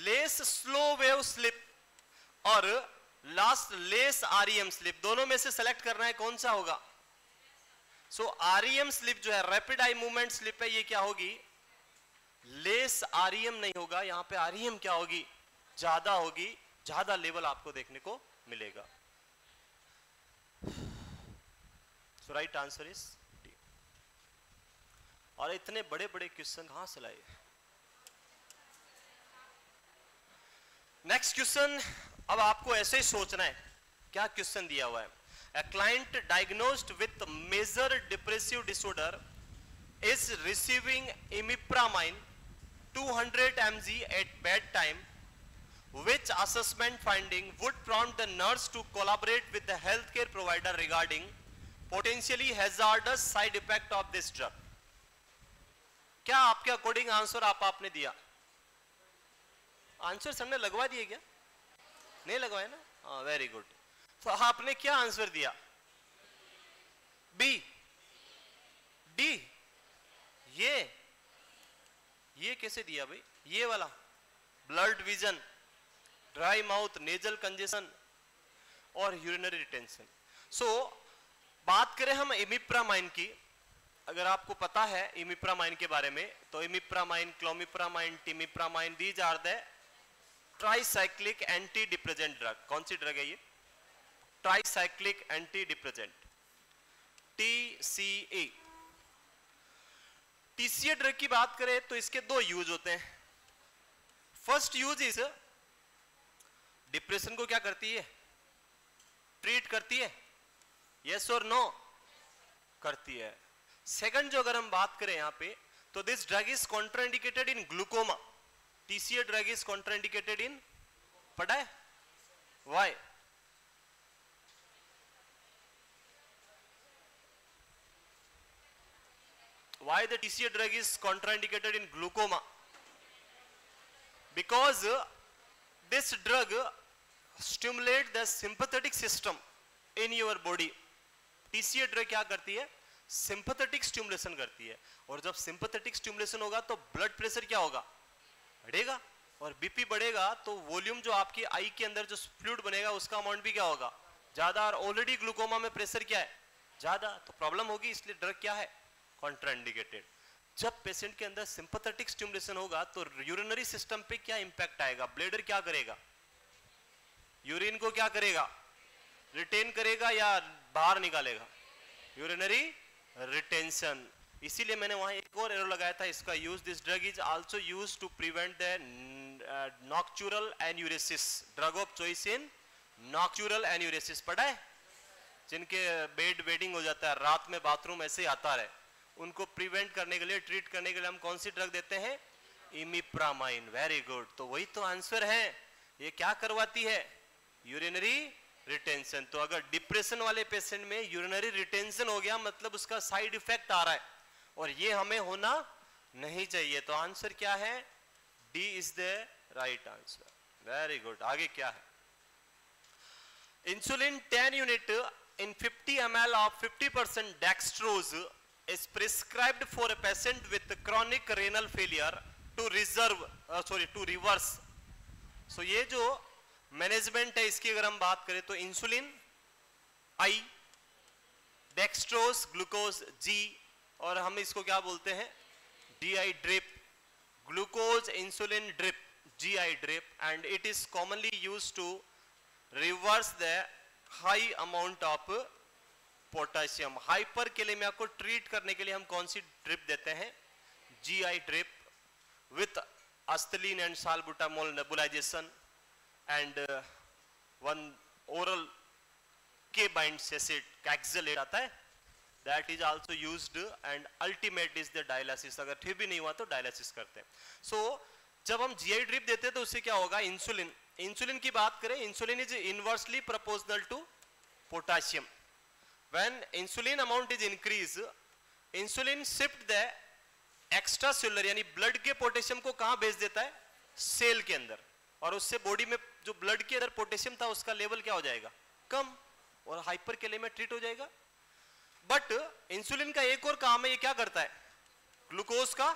लेस स्लो वेव स्लिप और लास्ट लेस आरईएम स्लिप, दोनों में से सेलेक्ट करना है कौन सा होगा? सो आरईएम स्लिप जो है रैपिड आई मूवमेंट स्लिप है, ये क्या होगी? लेस आरईएम नहीं होगा, यहां पे आरईएम क्या होगी? ज्यादा होगी, ज्यादा लेवल आपको देखने को मिलेगा। सो राइट आंसर इज डी। और इतने बड़े बड़े क्वेश्चन कहां से लाए? नेक्स्ट क्वेश्चन, अब आपको ऐसे ही सोचना है क्या क्वेश्चन दिया हुआ है। A client diagnosed with major depressive disorder is receiving imipramine 200 mg at bedtime. Which assessment finding would prompt the nurse to collaborate with the healthcare provider regarding potentially hazardous side effect of this drug? क्या आपके according answer आपने दिया? Answer सबने लगवा दिए क्या? नहीं लगवाए ना? हाँ, वेरी गुड। तो आपने क्या आंसर दिया? B, D. ये कैसे दिया भाई? ये वाला blood vision, dry mouth, nasal congestion और यूरिनरी रिटेंशन। सो बात करें हम इमिप्रामाइन की, अगर आपको पता है इमिप्रामाइन के बारे में, तो imipramine, clomipramine, trimipramine, these are the tricyclic anti depressant drug. कौन सी ड्रग है ये? Tricyclic anti depressant, TCA। TCA drug की बात करें तो इसके दो यूज होते हैं। फर्स्ट यूज इज डिप्रेशन को क्या करती है? ट्रीट करती है, यस और नो? करती है। सेकंड जो अगर हम बात करें यहां पे, तो this drug is contraindicated in glaucoma. TCA drug is contraindicated in, पता है why? Why the TCA drug is contraindicated in glaucoma? Because this drug stimulates the sympathetic system in your body. TCA drug क्या करती है? Sympathetic stimulation करती है, और जब sympathetic stimulation होगा तो blood pressure क्या होगा? बढ़ेगा, और BP बढ़ेगा तो वॉल्यूम जो आपकी आई के अंदर जो फ्लूइड बनेगा उसका अमाउंट भी क्या होगा? ज्यादा। और ऑलरेडी ग्लूकोमा में प्रेशर क्या है? ज्यादा, तो प्रॉब्लम होगी। इसलिए ड्रग क्या है? कॉन्ट्राइंडिकेटेड। जब पेशेंट के अंदर सिंपैथेटिक स्टिमुलेशन होगा तो यूरिनरी सिस्टम पे क्या इंपैक्ट आएगा? ब्लैडर क्या करेगा? यूरिन को क्या करेगा? रिटेन करेगा या बाहर निकालेगा? Urinary retention. इसीलिए मैंने वहां एक और एरो लगाया था, इसका use, this drug is also used to prevent the nocturnal enuresis. Drug of choice in nocturnal enuresis पढ़ा है? जिनके बेड वेडिंग हो जाता है, रात में बाथरूम ऐसे ही आता रहे, उनको प्रिवेंट करने के लिए, ट्रीट करने के लिए हम कौन सी ड्रग देते हैं? इमिप्रामाइन। वेरी गुड, तो वही तो आंसर है। ये क्या करवाती है? Urinary retention. तो अगर डिप्रेशन वाले पेशेंट में यूरिनरी रिटेंशन हो गया, मतलब उसका साइड इफेक्ट आ रहा है, और ये हमें होना नहीं चाहिए। तो आंसर क्या है? D is the right answer. Very good. आगे क्या है? Insulin 10 unit in 50 ml of 50% dextrose is prescribed for a patient with chronic renal failure to reverse. So ये जो मैनेजमेंट है इसकी अगर हम बात करें तो insulin I, dextrose glucose G, और हम इसको क्या बोलते हैं? DI drip, glucose insulin drip, GI drip, and it is commonly used to reverse the high amount of potassium. Hyperkalemia को ट्रीट करने के लिए हम कौन सी ड्रिप देते हैं? GI drip with Asthalin and salbutamol nebulization and one oral K binds acid kayexalate आता है, that is also used, and ultimate is the dialysis. अगर फिर भी नहीं हुआ तो डायलिसिस करते हैं। सो जब हम जीआई ड्रिप देते हैं तो उससे क्या होगा? इंसुलिन की बात करें, insulin is inversely proportional to potassium. When insulin amount is increase, insulin shift the extra cellular यानी ब्लड के पोटेशियम को कहां भेज देता है? सेल के अंदर, और उससे बॉडी में जो ब्लड के अंदर पोटेशियम था उसका लेवल क्या हो जाएगा? कम, और हाइपरकैलेमिया ट्रीट हो जाएगा। बट इंसुलिन का एक और काम है, ये क्या करता है? ग्लूकोज का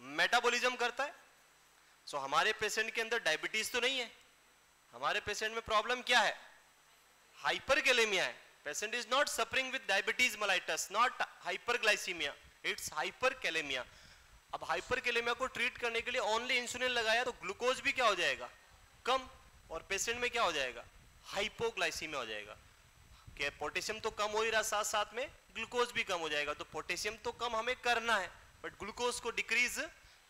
मेटाबॉलिज्म करता है। सो हमारे पेशेंट के अंदर डायबिटीज तो नहीं है, हमारे पेशेंट में प्रॉब्लम क्या है? हाइपरकैलेमिया है। Patient is not suffering with diabetes mellitus, not hyperglycaemia, it's hyperkalaemia. अब हाइपरकैलेमिया को ट्रीट करने के लिए ओनली इंसुलिन लगाया तो ग्लूकोज भी क्या हो जाएगा? कम, और पेशेंट में क्या हो जाएगा? हाइपोग्लाइसीमिया हो जाएगा। कि पोटेशियम तो कम हो ही रहा, साथ साथ में ग्लूकोज भी कम हो जाएगा। तो पोटेशियम तो कम हमें करना है, बट ग्लूकोज को डिक्रीज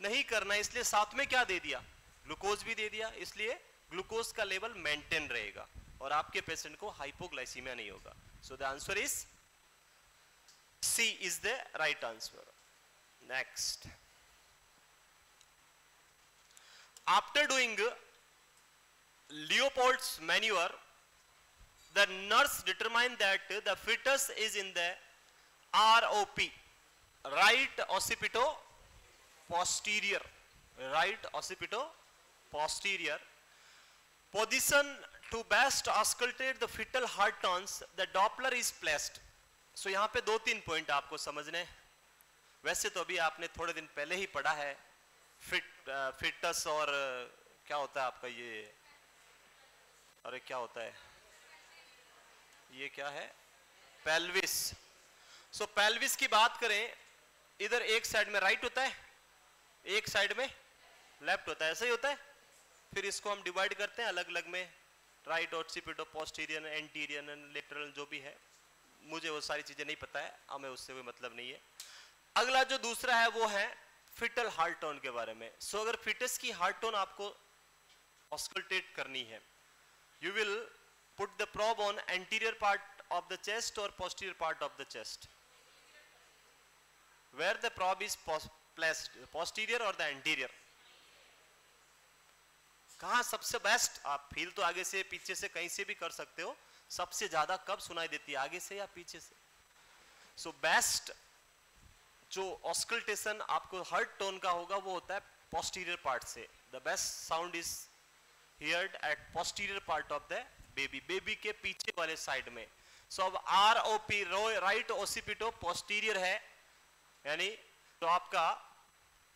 नहीं करना, इसलिए साथ में क्या दे दिया? ग्लूकोज भी दे दिया, इसलिए ग्लूकोज का लेवल मेंटेन रहेगा और आपके पेशेंट को हाइपोग्लाइसीमिया नहीं होगा। So the answer is C is the right answer. Next, after doing Leopold's maneuver, the nurse determined that the fetus is in the ROP, right occipito posterior, right occipito posterior position. To best auscultate the fetal heart tones, the Doppler is placed. So यहाँ पे 2-3 point आपको समझने। वैसे तो अभी आपने थोड़े दिन पहले ही पढ़ा है फिटस, और क्या होता है आपका ये, अरे क्या होता है ये, क्या है? पेल्विस। सो पेल्विस की बात करें, इधर एक साइड में राइट होता है, एक साइड में लेफ्ट होता है, ऐसा ही होता है। फिर इसको हम डिवाइड करते हैं अलग अलग में, right occipito posterior, anterior, lateral, जो भी है, मुझे वो सारी चीजें नहीं पता है, हमें उससे कोई मतलब नहीं है। अगला जो दूसरा है वो है फिटल हार्ट टोन के बारे में। सो अगर फिटस की हार्ट टोन आपको ऑस्कल्टेट करनी है, you will put the probe on anterior part of the chest or posterior part of the chest? Where the probe is placed, posterior or the anterior? कहां सबसे बेस्ट? आप feel तो आगे से, पीछे से, कहीं से भी कर सकते हो। सबसे ज्यादा कब सुनाई देती है, आगे से या पीछे से? सो बेस्ट जो ऑस्कल्टेशन आपको हार्ट टोन का होगा वो होता है पोस्टीरियर पार्ट से। The best sound is heard at posterior part of the baby, baby के पीछे वाले साइड में। सो अब ROP, राइट ओसिपिटो पोस्टीरियर है, यानी तो आपका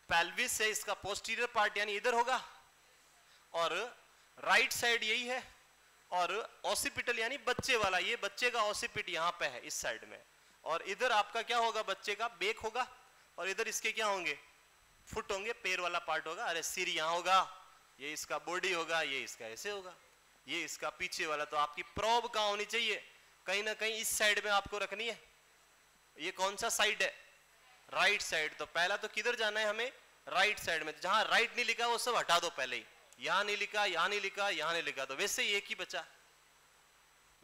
पेल्विस है, इसका पोस्टीरियर पार्ट यानी इधर होगा, और राइट साइड यही है, और ओसिपिटल यानी बच्चे वाला, ये बच्चे का ओसिपिट यहाँ पे है इस साइड में, और इधर आपका क्या होगा? बच्चे का बेक होगा, और इधर इसके क्या होंगे? फुट होंगे, पैर वाला पार्ट होगा, अरे सिर यहाँ होगा, ये इसका बॉडी होगा, ये इसका ऐसे होगा, ये इसका पीछे वाला। तो आपकी प्रोब कहाँ होनी चाहिए? कहीं ना कहीं इस साइड में आपको रखनी है, ये कौन सा साइड है? Right side. तो पहला तो किधर जाना है हमें? राइट साइड में। जहां राइट नहीं लिखा वो सब हटा दो पहले ही। यहां नहीं लिखा, यहां नहीं लिखा, यहां नहीं लिखा, तो वैसे ही एक ही बचा।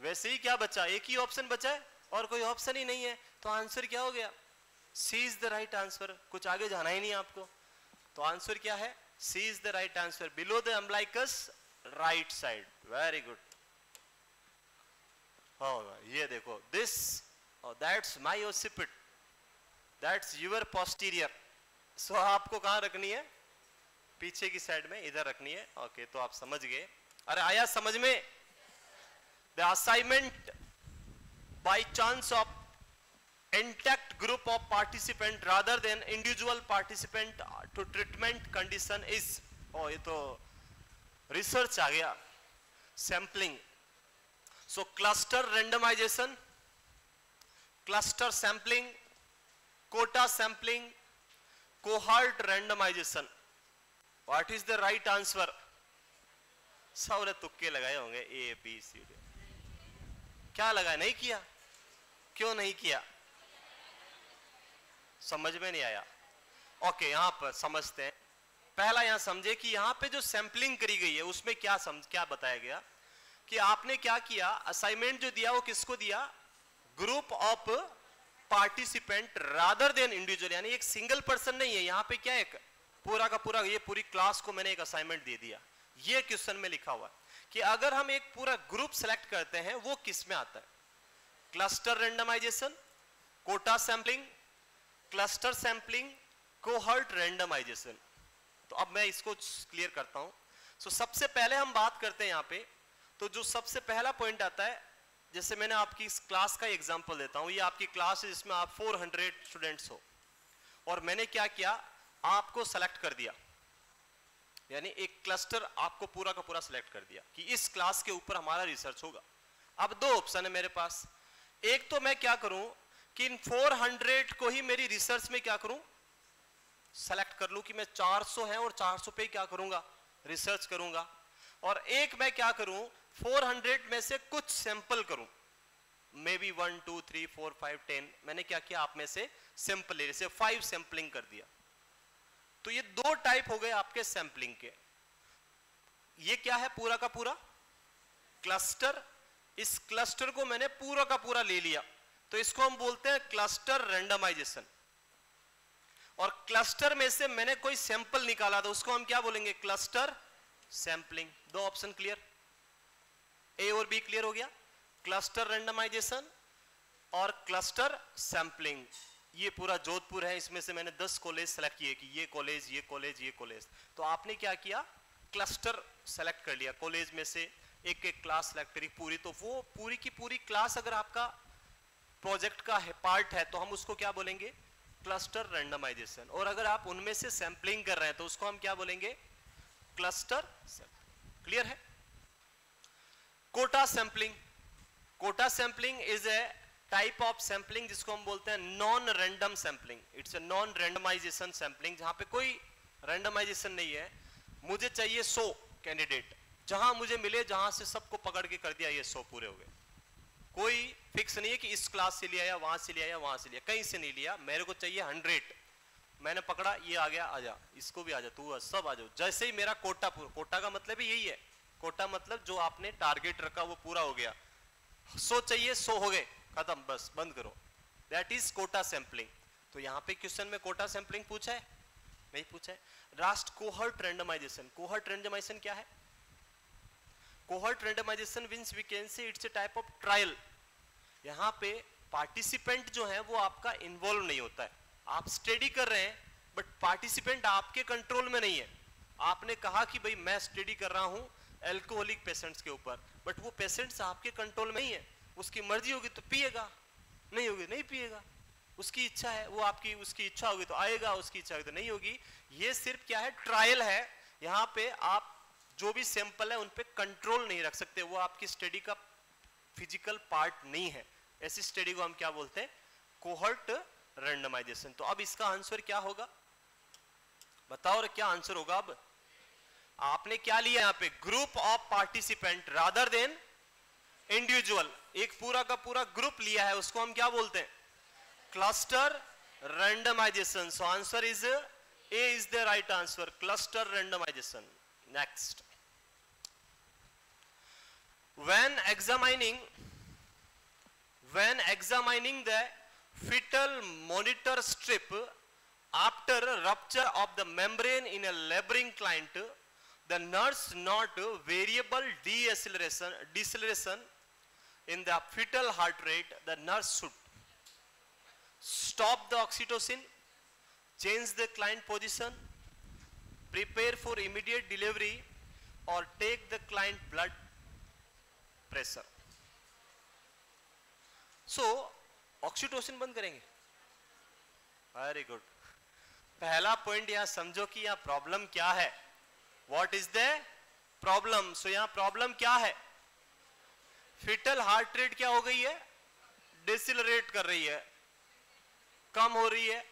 वैसे ही क्या बचा? एक ही ऑप्शन बचा है और कोई ऑप्शन ही नहीं है। तो आंसर क्या हो गया? सी इज द राइट आंसर। कुछ आगे जाना ही नहीं आपको। तो आंसर क्या है? C is the right answer, below the umbilicus, right side. Very good. ये देखो, this that's my occiput, that's your posterior. So आपको कहां रखनी है? पीछे की साइड में, इधर रखनी है। ओके, तो आप समझ गए। अरे आया समझ में? The assignment by chance of intact group of participant rather than individual participant to treatment condition is, ये तो रिसर्च आ गया। Sampling, so cluster randomization, cluster sampling, quota sampling, cohort randomization. What is the right answer? सबने तुक्के लगाए होंगे, A B C D. क्या लगाया? नहीं किया? क्यों नहीं किया? समझ में नहीं आया। ओके, यहां पर समझते हैं। पहला यहां समझे कि यहां पे जो सैंपलिंग करी गई है उसमें क्या बताया गया कि आपने क्या किया? असाइनमेंट जो दिया वो किसको दिया? Group of participant rather than individual, यानी एक सिंगल पर्सन नहीं है यहां पे। क्या एक पूरा का पूरा, ये पूरी क्लास को मैंने एक असाइनमेंट दे दिया। ये क्वेश्चन में लिखा हुआ कि अगर हम एक पूरा ग्रुप सेलेक्ट करते हैं वो किस में आता है? Cluster randomization, quota sampling, cluster sampling, cohort randomization. तो अब मैं इसको क्लियर करता हूं। सो सबसे पहले हम बात करते हैं यहां पे। तो जो सबसे पहला पॉइंट आता है, जैसे मैंने आपकी इस क्लास का एग्जांपल देता हूं। ये आपकी क्लास है जिसमें आप 400 स्टूडेंट्स हो, और मैंने क्या किया? आपको सेलेक्ट कर दिया, यानी एक क्लस्टर आपको पूरा का पूरा सेलेक्ट कर दिया कि इस क्लास के ऊपर हमारा रिसर्च होगा। अब दो ऑप्शन है मेरे पास। एक तो मैं क्या करूं कि इन 400 को ही मेरी रिसर्च में क्या करूं? सेलेक्ट कर लूं कि मैं 400 है और 400 पे क्या करूंगा? रिसर्च करूंगा। और एक मैं क्या करूं? 400 में से कुछ सैंपल करूं, मे बी 1 2 3 4 5 10। मैंने क्या किया? आप में से सैंपल ले, जैसे 5 सैंपलिंग कर दिया। तो ये दो टाइप हो गए आपके सैंपलिंग के। ये क्या है? पूरा का पूरा क्लस्टर। इस क्लस्टर को मैंने पूरा का पूरा ले लिया, तो इसको हम बोलते हैं क्लस्टर रेंडमाइजेशन। और क्लस्टर में से मैंने कोई सैंपल निकाला तो उसको हम क्या बोलेंगे? Cluster sampling. दो ऑप्शन क्लियर, ए और बी क्लियर हो गया। क्लस्टर रेंडमाइजेशन और क्लस्टर सैंपलिंग। ये पूरा जोधपुर है, इसमें से मैंने 10 कॉलेज सेलेक्ट किए कि ये कॉलेज, ये कॉलेज, ये कॉलेज। तो आपने क्या किया? क्लस्टर सेलेक्ट कर लिया, कॉलेज में से एक एक क्लास सेलेक्ट करी पूरी। तो वो पूरी की पूरी क्लास अगर आपका प्रोजेक्ट का है, पार्ट है, तो हम उसको क्या बोलेंगे? Cluster randomization. और अगर आप उनमें से सैंपलिंग कर रहे हैं तो उसको हम क्या बोलेंगे? क्लस्टर। क्लियर है? Quota sampling. Quota sampling is a type of sampling जिसको हम बोलते हैं non random sampling. It's a non randomization sampling, जहां पे कोई रैंडमाइजेशन नहीं है। मुझे चाहिए 100 कैंडिडेट, जहां मुझे मिले, जहां से सबको पकड़ के कर दिया, ये 100 पूरे हो गए। कोई फिक्स नहीं है कि इस क्लास से लिया या वहां से लिया या वहां से लिया, कहीं से नहीं लिया। मेरे को चाहिए 100। मैंने पकड़ा, ये आ गया, आजा, इसको भी आजा, तू सब आ जाओ। जैसे ही मेरा कोटा पूरा, कोटा का मतलब ही यही है। कोटा मतलब जो आपने टारगेट रखा वो पूरा हो गया। 100 चाहिए, 100 हो गए, खत्म, बस बंद करो। That is quota sampling. तो यहाँ पे क्वेश्चन में कोटा सैंपलिंग पूछा है? नहीं पूछा है। Last cohort randomization. Cohort randomization क्या है? Cohort randomization means we can say it's a type of trial. यहाँ पे पार्टिसिपेंट जो है वो आपका इन्वॉल्व नहीं होता है। आप स्टडी कर रहे हैं बट पार्टिसिपेंट आपके कंट्रोल में नहीं है। आपने कहा कि भाई मैं स्टडी कर रहा हूं अल्कोहलिक पेशेंट्स के ऊपर, बट वो पेशेंट्स आपके कंट्रोल में नहीं है। उसकी मर्जी होगी तो पिएगा, नहीं होगी नहीं पिएगा। उसकी इच्छा है, वो आपकी उसकी इच्छा होगी तो आएगा, उसकी इच्छा होगी तो नहीं होगी। ये सिर्फ क्या है? ट्रायल है। यहाँ पे आप जो भी सैंपल है उन पे कंट्रोल नहीं रख सकते, वो आपकी स्टडी का फिजिकल पार्ट नहीं है। ऐसी स्टडी को हम क्या बोलते हैं? Cohort randomization. तो अब इसका आंसर क्या होगा? बताओ क्या आंसर होगा? अब आपने क्या लिया यहाँ पे? Group of participant rather than individual. एक पूरा का पूरा ग्रुप लिया है, उसको हम क्या बोलते हैं? cluster randomization. So answer is A is the right answer, cluster randomization. Next, when examining the fetal monitor strip after rupture of the membrane in a laboring client, the nurse note variable deceleration in the fetal heart rate. The nurse should stop the oxytocin, change the client position, prepare for immediate delivery, or take the client blood pressure. So oxytocin बंद करेंगे. Very good. पहला point यहां समझो कि यहां problem क्या है. What is the problem? So यहां प्रॉब्लम क्या है? फिटल हार्ट रेट क्या हो गई है? डिसेलरेट कर रही है, कम हो रही है.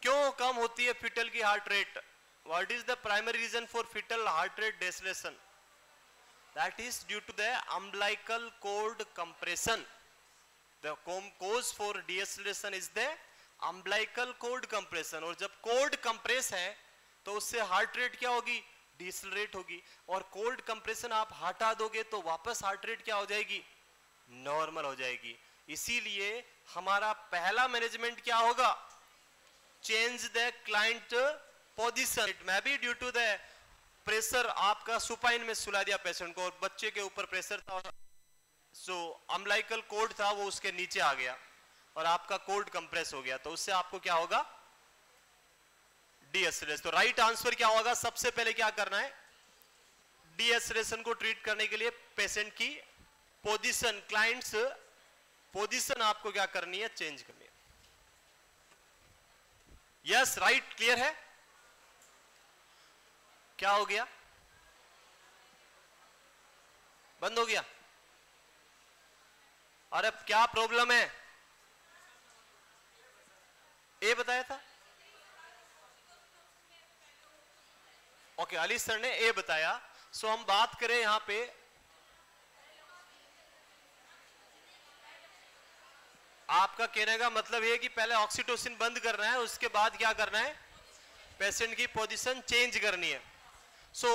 क्यों कम होती है फिटल की heart rate? What is the primary reason for fetal heart rate deceleration? That is due to the umbilical cord compression. The cause for deceleration is the umbilical cord compression. और जब कॉर्ड कंप्रेस है तो उससे heart rate क्या होगी? Decelerate होगी. और cord compression आप हटा दोगे तो वापस हार्ट रेट क्या हो जाएगी? नॉर्मल हो जाएगी. इसीलिए हमारा पहला मैनेजमेंट क्या होगा? Change the client position. It may be due to the pressure. आपका सुपाइन में सुला दिया पेशेंट को और बच्चे के ऊपर प्रेशर था, सो अम्बिलिकल कॉर्ड था वो उसके नीचे आ गया और आपका कॉर्ड कंप्रेस हो गया, तो उससे आपको क्या होगा? डीएसएलेशन. तो राइट आंसर क्या होगा? सबसे पहले क्या करना है? डीएसएलेशन को ट्रीट करने के लिए पेशेंट की पोजीशन, क्लाइंट्स पोजीशन आपको क्या करनी है? चेंज करनी है. यस, राइट, क्लियर है? क्या हो गया? बंद हो गया? अरे क्या प्रॉब्लम है? ए बताया था. ओके, अली सर ने ए बताया. सो हम बात करें यहां पे आपका कहने का मतलब ये कि पहले ऑक्सीटोसिन बंद करना है, उसके बाद क्या करना है? पेशेंट की पोजीशन चेंज करनी है. सो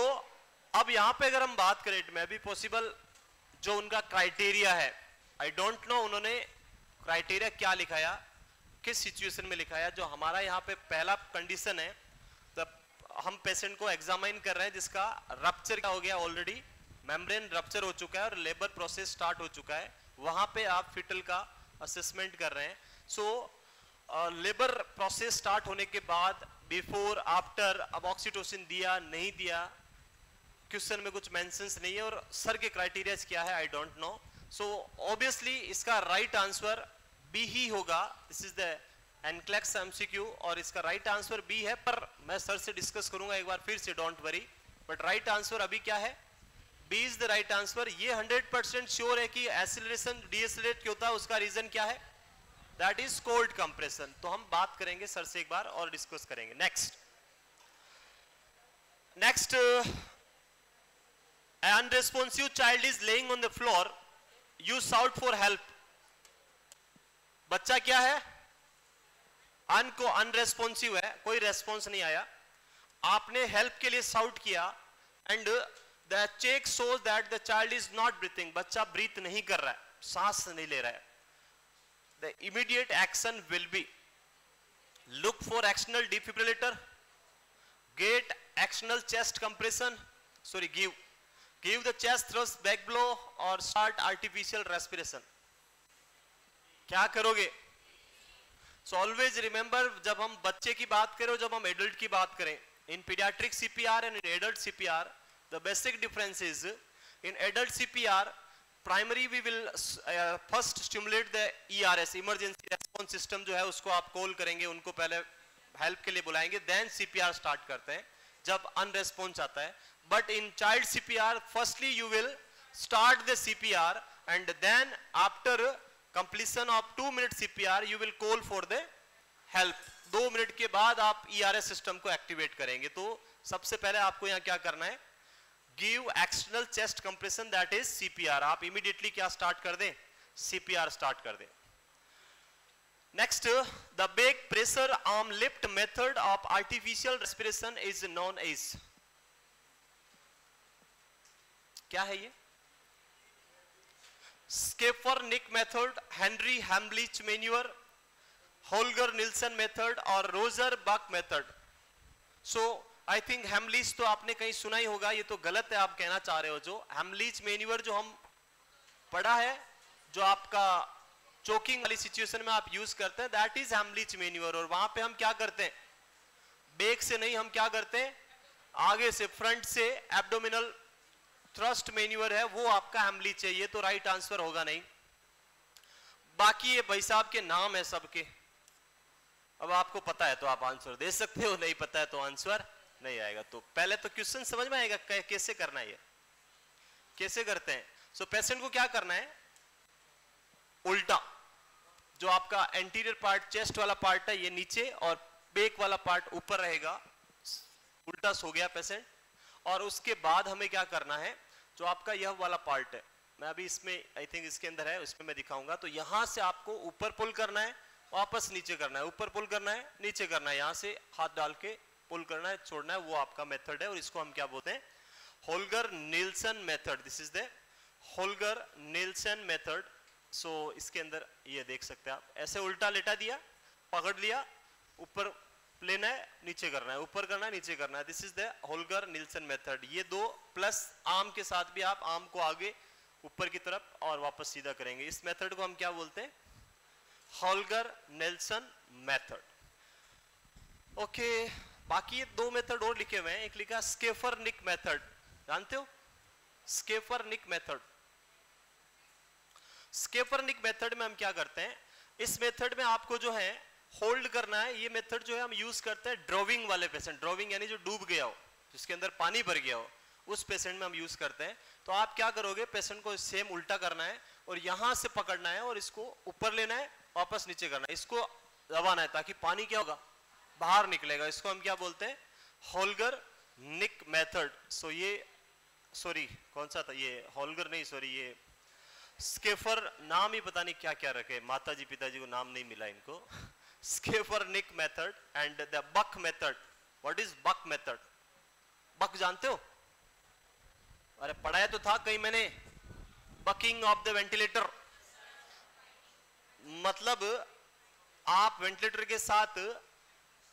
अब यहां पे अगर हम बात करें, इट मे बी पॉसिबल जो उनका क्राइटेरिया है, आई डोंट नो उन्होंने क्राइटेरिया क्या लिखाया, किस सिचुएशन में लिखाया. जो हमारा यहाँ पे पहला कंडीशन है, तब हम पेशेंट को एग्जामाइन कर रहे हैं जिसका रप्चर क्या हो गया? ऑलरेडी मेम्ब्रेन रप्चर हो चुका है और लेबर प्रोसेस स्टार्ट हो चुका है. वहां पे आप फिटल का असेसमेंट कर रहे हैं. सो लेबर प्रोसेस स्टार्ट होने के बाद बिफोर आफ्टर, अब ऑक्सीटोसिन दिया नहीं दिया, क्वेश्चन में कुछ मेंशंस नहीं है और सर के क्राइटेरिया क्या है I don't know. So obviously इसका राइट आंसर बी ही होगा. This is the NCLEX MCQ और इसका राइट आंसर बी है, पर मैं सर से डिस्कस करूंगा एक बार फिर से, don't worry. But right answer अभी क्या है? B is the right answer. ये 100% श्योर है कि एसिलरेशन डीएसिलरेट क्यों होता है, उसका रीजन क्या है? That is cold compression. तो हम बात करेंगे सर से एक बार और डिस्कस करेंगे. Next, an unresponsive child is laying on the floor, you shout for help. बच्चा क्या है? अनरेस्पॉन्सिव है, कोई रेस्पॉन्स नहीं आया. आपने हेल्प के लिए शाउट किया and the check shows that the child is not breathing. बच्चा ब्रीथ नहीं कर रहा है, सांस नहीं ले रहा है. The immediate action will be look for external defibrillator, get external chest compression, give the chest thrust back blow or start artificial respiration. क्या करोगे? So always remember, जब हम बच्चे की बात करें और जब हम एडल्ट की बात करें, in pediatric CPR and in adult CPR, the basic difference is in adult CPR primary we will first stimulate the ERS, emergency response system जो है उसको आप कॉल करेंगे, उनको पहले हेल्प के लिए बुलाएंगे, देन CPR स्टार्ट करते हैं जब अनरेस्पॉन्स आता है. But in child CPR, firstly you will start the CPR and then after completion of 2 minute CPR you will call for the help. 2 minute के बाद आप ERS सिस्टम को एक्टिवेट करेंगे. तो सबसे पहले आपको यहाँ क्या करना है? Give external chest compression, that is CPR. आप इमीडिएटली क्या स्टार्ट कर दें? CPR स्टार्ट कर दें. Next, the back pressure arm lift method of artificial respiration is known as, क्या है ये? Skafornik method, Henry Hamlich maneuver, Holger Nielsen method और Roger Buck method. So I think Heimlich तो आपने कहीं सुना ही होगा, ये तो गलत है आप कहना चाह रहे हो. जो हेमलिच मैन्यूवर जो हम पढ़ा है, जो आपका चोकिंग वाली सिचुएशन में आप यूज करते हैं, दैट इज हेमलिच मैन्यूवर. और वहां पे हम क्या करते हैं, बैक से नहीं, हम क्या करते हैं आगे से, फ्रंट से एब्डोमिनल थ्रस्ट मैन्यूवर है, वो आपका हेमलिच है. ये तो राइट आंसर होगा नहीं. बाकी ये भाई साहब के नाम है सबके. अब आपको पता है तो आप आंसर दे सकते हो, नहीं पता है तो आंसर नहीं आएगा. तो पहले तो क्वेश्चन समझ में आएगा कैसे करना है, ये कैसे करते हैं. सो पेशेंट को क्या करना है, उल्टा, जो आपका एंटीरियर पार्ट चेस्ट वाला पार्ट है ये नीचे और बैक वाला पार्ट ऊपर रहेगा. उल्टा सो गया पेशेंट. और उसके बाद हमें क्या करना है, जो आपका यह वाला पार्ट है, मैं अभी इसमें आई थिंक इसके अंदर है, उसमें मैं दिखाऊंगा. तो यहां से आपको ऊपर पुल करना है, वापस नीचे करना है, ऊपर पुल करना है, नीचे करना है, यहां से हाथ डाल के पुल करना है, छोड़ना है. वो आपका मेथड है और इसको हम क्या बोलते हैं, Holger Nielsen method. This is the Holger Nielsen method. So इसके अंदर ये देख सकते हैं आप, ऐसे उल्टा लेटा दिया, पकड़ लिया, ऊपर लेना है, नीचे करना है, ऊपर करना है, नीचे करना है. This is the Holger Nielsen method. ये दो प्लस आर्म के साथ भी आप आर्म को आगे ऊपर की तरफ और वापस सीधा करेंगे. इस मेथड को हम क्या बोलते हैं, होल्गर नेल्सन मेथड. ओके, बाकी ये दो मेथड और लिखे हुए हैं. एक लिखा स्केफरनिक मेथड, जानते हो स्केफरनिक मेथड. स्केफरनिक मेथड में हम क्या करते हैं, इस मेथड में आपको जो है होल्ड करना है. ये मेथड जो है हम यूज करते हैं ड्रोविंग वाले पेशेंट, ड्रोविंग यानी जो डूब गया हो, जिसके अंदर पानी भर गया हो, उस पेशेंट में हम यूज करते हैं. तो आप क्या करोगे, पेशेंट को सेम उल्टा करना है और यहां से पकड़ना है और इसको ऊपर लेना है, वापस नीचे करना है, इसको दबाना है ताकि पानी क्या होगा, बाहर निकलेगा. इसको हम क्या बोलते हैं, होल्गर निक मेथड. सो ये सॉरी कौन सा था ये, होल्गर नहीं, सॉरी ये स्केफर, नाम ही पता नहीं क्या क्या रखे, माता जी पिताजी को नाम नहीं मिला इनको. Schafer nick method and the buck method. What is buck method, buck जानते हो, अरे पढ़ाया तो था कहीं मैंने, बकिंग ऑफ द वेंटिलेटर. मतलब आप वेंटिलेटर के साथ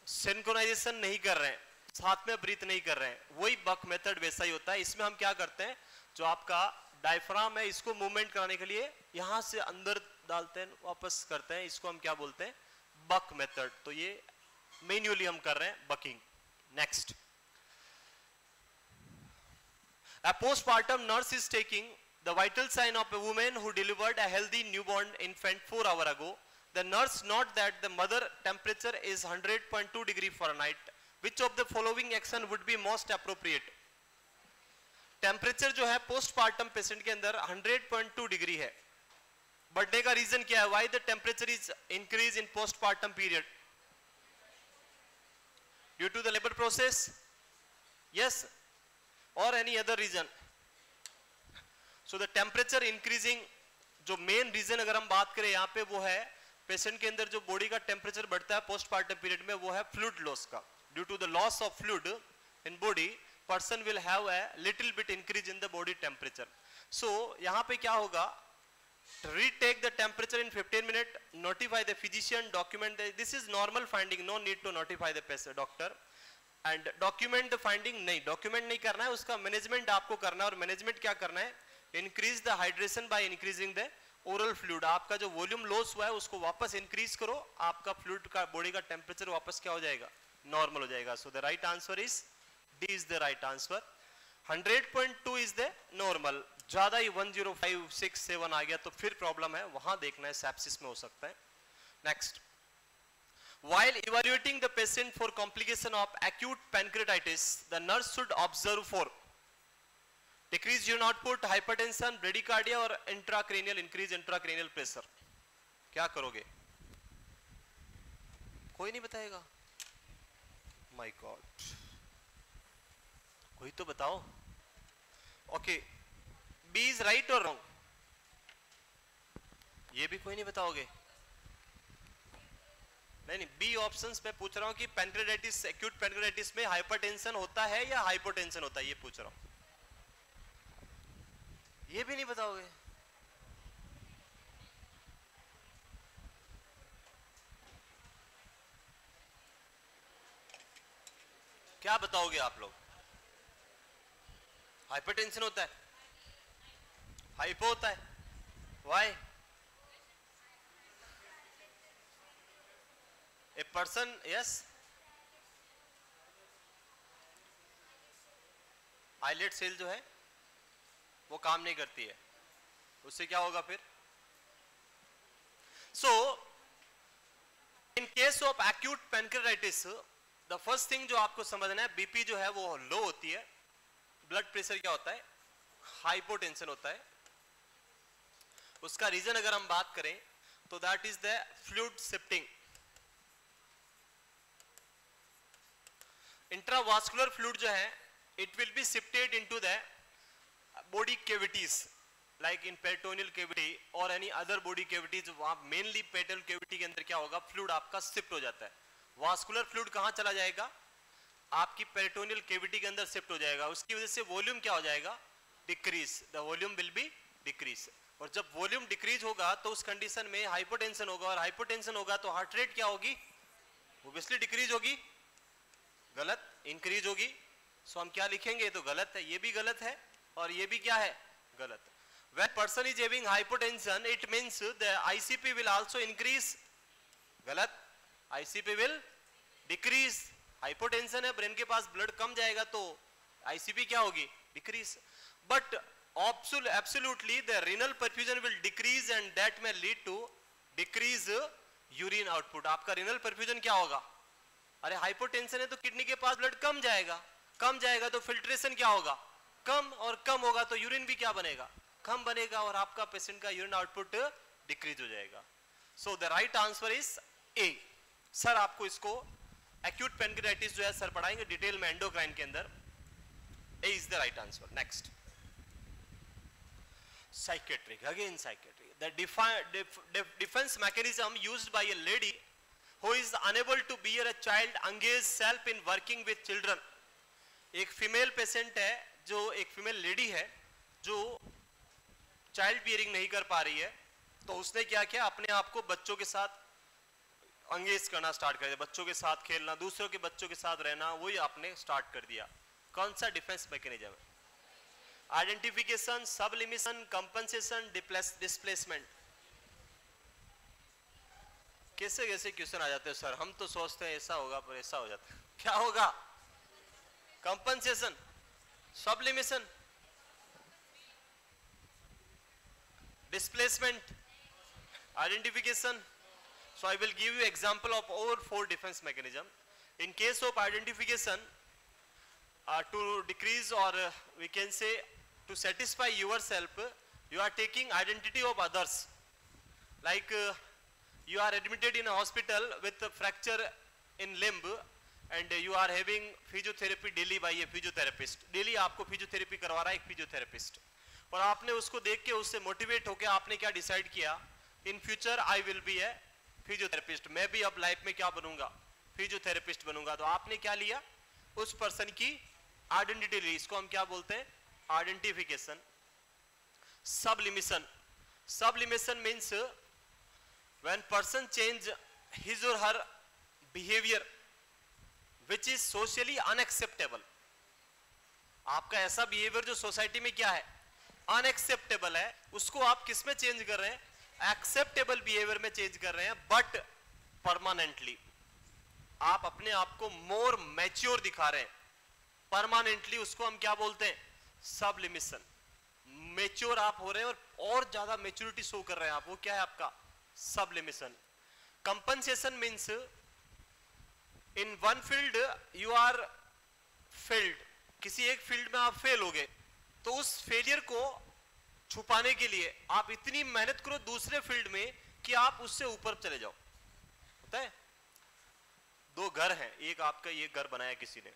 सिंक्रोनाइजेशन नहीं कर रहे हैं, साथ में ब्रीथ नहीं कर रहे हैं, वही बक मेथड वैसा ही होता है. इसमें हम क्या करते हैं, जो आपका डायफ्राम है इसको मूवमेंट कराने के लिए यहां से अंदर डालते हैं, वापस करते हैं, इसको हम क्या बोलते हैं, बक मेथड. तो ये मैन्युअली हम कर रहे हैं baking. Next, a postpartum nurse is taking the vital sign of a woman who delivered a healthy newborn infant 4 hours ago. The nurse note that the mother temperature is 100.2 degree Fahrenheit. Which of the following action would be most appropriate? Temperature जो है postpartum patient के अंदर 100.2 degree है. बढ़ने का reason क्या है, why the temperature is increase in postpartum period, due to the labour process, yes, और any other reason. So the temperature increasing, जो मेन रीजन अगर हम बात करें यहाँ पे, वो है पेशेंट के अंदर जो बॉडी का टेम्परेचर बढ़ता है पोस्टपार्टम पीरियड में, वो है फ्लूइड लॉस का. Due to the loss of fluid in body, person will have a little bit increase in the body temperature. So यहाँ पे क्या होगा, retake the temperature in 15 minutes, notify the physician, document the, this is normal finding, no need to notify the patient doctor, and document the finding. नहीं document नहीं करना है, उसका management आपको करना है. और management क्या करना है, increase the hydration by increasing the oral fluid. आपका जो वॉल्यूम लॉस हुआ है उसको वापस इंक्रीज करो, आपका फ्लूइड का बॉडी का टेम्परेचर वापस क्या हो जाएगा, नॉर्मल हो जाएगा. So the right answer is D is the right answer. 100.2 is the normal. ज्यादा ही 105, 6, 7 आ गया तो फिर प्रॉब्लम है, वहां देखना है, सेप्सिस में हो सकता है. Next, while evaluating the patient for complication of acute pancreatitis, the nurse should observe for decreased urine output, hypertension, bradycardia और intracranial increase intracranial pressure. क्या करोगे, कोई नहीं बताएगा, my God, कोई तो बताओ. ओके, बी इज राइट और रॉन्ग, ये भी कोई नहीं बताओगे. नहीं नहीं, बी ऑप्शंस में पूछ रहा हूं कि पैनक्रेटाइटिस, एक्यूट पैनक्रेटाइटिस में हाइपरटेंशन होता है या हाइपोटेंशन होता है, ये पूछ रहा हूं। ये भी नहीं बताओगे? क्या बताओगे आप लोग? हाइपरटेंशन होता है, हाइपो होता है, why? A person, yes, islet cell जो है वो काम नहीं करती है, उससे क्या होगा फिर? So in case of acute pancreatitis the first thing जो आपको समझना है, बीपी जो है वो लो होती है, ब्लड प्रेशर क्या होता है? हाइपोटेंशन होता है। उसका रीजन अगर हम बात करें तो that is the fluid shifting. Intravascular fluid जो है it will be shifted into the body cavities like in peritoneal cavity और एनी अदर बॉडी कैविटीज। वहां मेनली पेरिटोनियल कैविटी के अंदर क्या होगा? फ्लूइड आपका शिफ्ट हो जाता है। वास्कुलर फ्लूइड कहां चला जाएगा? आपकी पेरिटोनियल कैविटी के अंदर शिफ्ट हो जाएगा। उसकी वजह से वॉल्यूम क्या हो जाएगा? Decrease, the volume will be decrease. और जब वॉल्यूम डिक्रीज होगा तो उस कंडीशन में हाइपोटेंशन होगा, और हाइपोटेंशन होगा तो हार्ट रेट क्या होगी? ऑब्वियसली डिक्रीज होगी। गलत, इंक्रीज होगी। सो हम क्या लिखेंगे? तो गलत है, ये भी गलत है और ये भी क्या है? गलत। When person is having hypotension, it means the ICP will also increase. गलत, ICP will decrease. हाइपोटेंशन है, ब्रेन के पास ब्लड कम जाएगा तो ICP क्या होगी? Decrease. But absolutely the renal perfusion will decrease and that may lead to decrease urine output. आपका renal perfusion क्या होगा? अरे हाइपोटेंशन है तो किडनी के पास ब्लड कम जाएगा, कम जाएगा तो फिल्ट्रेशन क्या होगा? कम, और कम होगा तो यूरिन भी क्या बनेगा? कम बनेगा, और आपका पेशेंट का यूरिन आउटपुट डिक्रीज हो जाएगा। So the right answer is a. Sir आपको इसको एक्यूट पैनक्रेटाइटिस जो है सर पढ़ाएंगे डिटेल में एंडोक्राइन के अंदर। A is the right answer. Next, psychiatric, again psychiatric. The defence mechanism used by a lady who is unable to bear a child engage self in working with children। एक female patient है, जो एक female lady है जो child bearing नहीं कर पा रही है, तो उसने क्या किया? अपने आप को बच्चों के साथ एंगेज करना स्टार्ट कर दिया, बच्चों के साथ खेलना, दूसरों के बच्चों के साथ रहना, वही आपने स्टार्ट कर दिया। कौन सा डिफेंस मैकेनिज्म है? Identification, sublimation, compensation, displacement. कैसे कैसे क्वेश्चन आ जाते हैं सर, हम तो सोचते हैं ऐसा होगा पर ऐसा हो जाता है। क्या होगा? Compensation, sublimation, displacement, identification. So I will give you example of all 4 defense mechanism. In case of identification, to decrease or we can say to satisfy yourself, you are taking identity of others. Like you are admitted in a hospital with a fracture in limb and you are having physiotherapy daily by a physiotherapist. Daily आपको physiotherapy करवा रहा है एक physiotherapist, और आपने उसको देख के उससे मोटिवेट होकर आपने क्या डिसाइड किया? In future I will be A physiotherapist. मैं भी अब लाइफ में क्या बनूंगा? फिजियोथेरेपिस्ट बनूंगा। तो आपने क्या लिया? उस पर्सन की आइडेंटिटी ली। इसको हम क्या बोलते हैं? Identification. Sublimation, sublimation means when person change his or her behaviour which is socially unacceptable. आपका ऐसा बिहेवियर जो सोसाइटी में क्या है? अनएक्सेप्टेबल है, उसको आप किस में चेंज कर रहे हैं? एक्सेप्टेबल बिहेवियर में चेंज कर रहे हैं, बट परमानेंटली। आप अपने आप को मोर मैच्योर दिखा रहे हैं परमानेंटली, उसको हम क्या बोलते हैं? सबलिमिशन। मैच्योर आप हो रहे हैं और ज्यादा मैच्योरिटी शो कर रहे हैं आप, वो क्या है आपका? Sublimation. Compensation means in one field you are failed, किसी एक फील्ड में आप फेल हो गए, तो उस फेलियर को छुपाने के लिए आप इतनी मेहनत करो दूसरे फील्ड में कि आप उससे ऊपर चले जाओ। होता है? 2 घर हैं, एक आपका ये घर बनाया किसी ने।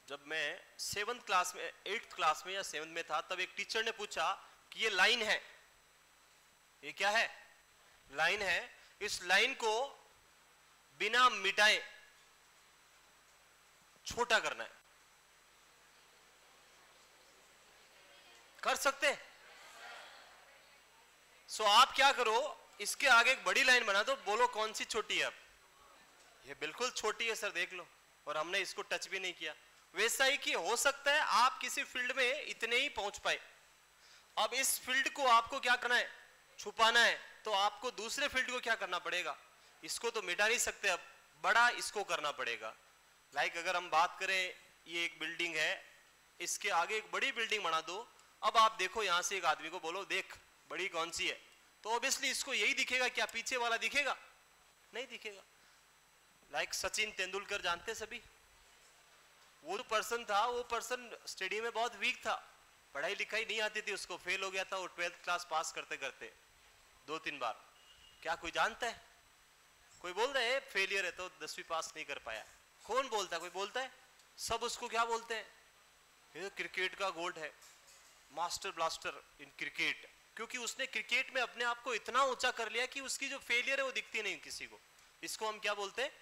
जब मैं 7th क्लास में 8th क्लास में या 7th में था, तब एक टीचर ने पूछा कि ये लाइन है, ये क्या है? लाइन है, इस लाइन को बिना मिटाए छोटा करना है। कर सकते? सो आप क्या करो, इसके आगे एक बड़ी लाइन बना दो, बोलो कौन सी छोटी है। अब ये बिल्कुल छोटी है सर, देख लो, और हमने इसको टच भी नहीं किया। वैसा ही कि हो सकता है आप किसी फील्ड में इतने ही पहुंच पाए, अब इस फील्ड को आपको क्या करना है, छुपाना है, तो आपको दूसरे फील्ड को क्या करना पड़ेगा, इसको तो मिटा नहीं सकते, अब बड़ा इसको करना पड़ेगा। लाइक अगर हम बात करें, ये एक बिल्डिंग है, इसके आगे एक बड़ी बिल्डिंग बना दो। अब आप देखो यहां से एक आदमी को बोलो देख बड़ी कौन सी है, तो ऑब्वियसली इसको यही दिखेगा, क्या पीछे वाला दिखेगा? नहीं दिखेगा। लाइक सचिन तेंदुलकर जानते सभी, वो जो पर्सन था, वो पर्सन स्टडी में बहुत वीक था, पढ़ाई लिखाई नहीं आती थी उसको, फेल हो गया था वो 12th क्लास पास करते करते 2-3 बार। क्या कोई जानता है? कोई बोल रहा है फेलियर है तो 10वीं पास नहीं कर पाया, कौन बोलता है? कोई बोलता है? सब उसको क्या बोलते हैं, ये क्रिकेट का गोल्ड है, मास्टर ब्लास्टर इन क्रिकेट, क्योंकि उसने क्रिकेट में अपने आप को इतना ऊंचा कर लिया कि उसकी जो फेलियर है वो दिखती नहीं किसी को। इसको हम क्या बोलते हैं?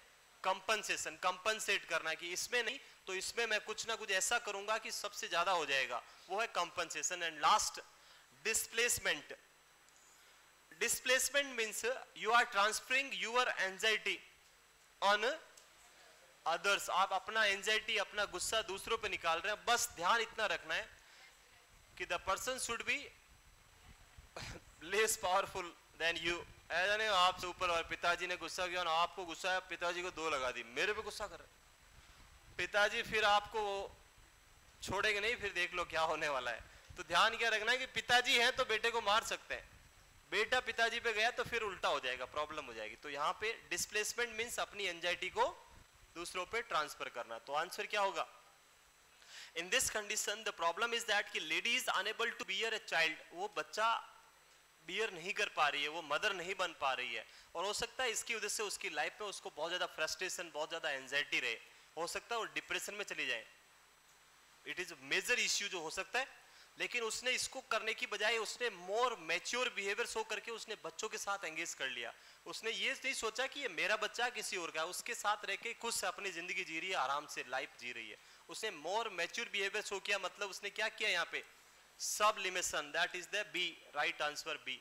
कंपनसेशन, कंपनसेट करना, कि इसमें नहीं तो इसमें मैं कुछ ना कुछ ऐसा करूंगा कि सबसे ज्यादा हो जाएगा, वो है compensation. And last, displacement. Displacement means you are transferring your anxiety on others. आप अपना एंजाइटी, अपना गुस्सा दूसरों पे निकाल रहे हैं। बस ध्यान इतना रखना है कि the person should be less powerful than you. ऐसा नहीं आपसे ऊपर, और पिताजी ने गुस्सा किया ना, आपको गुस्सा है, पिताजी को 2 लगा दी, मेरे पे गुस्सा कर रहे पिताजी, फिर आपको छोड़ेंगे नहीं, फिर देख लो क्या होने वाला है। तो ध्यान क्या रखना है कि पिताजी है तो बेटे को मार सकते हैं, बेटा पिताजी पे गया तो फिर उल्टा हो जाएगा, प्रॉब्लम हो जाएगी। तो यहाँ पे डिस्प्लेसमेंट मीन्स अपनी एंजाइटी को दूसरों पे ट्रांसफर करना। तो आंसर क्या होगा? In this condition the problem is that कि lady is unable to bear a child, वो बच्चा बियर नहीं कर पा रही है, वो मदर नहीं बन पा रही है, और हो सकता है इसकी वजह से उसकी लाइफ में उसको बहुत ज्यादा फ्रस्ट्रेशन, बहुत ज्यादा एंजाइटी रहे, हो सकता है वो डिप्रेशन में चली जाए। इट इज मेजर इश्यू जो हो सकता है। लेकिन उसने इसको करने की बजाय उसने मोर मैच्योर बिहेवियर शो करके उसने बच्चों के साथ एंगेज कर लिया। उसने ये नहीं सोचा कि ये मेरा बच्चा किसी और का है, उसके साथ रह के खुश अपनी जिंदगी जी रही है, आराम से लाइफ जी रही है। उसने मोर मैच्योर बिहेवियर शो किया, मतलब उसने क्या किया यहाँ पे? Sublimation, that is the B, right answer B.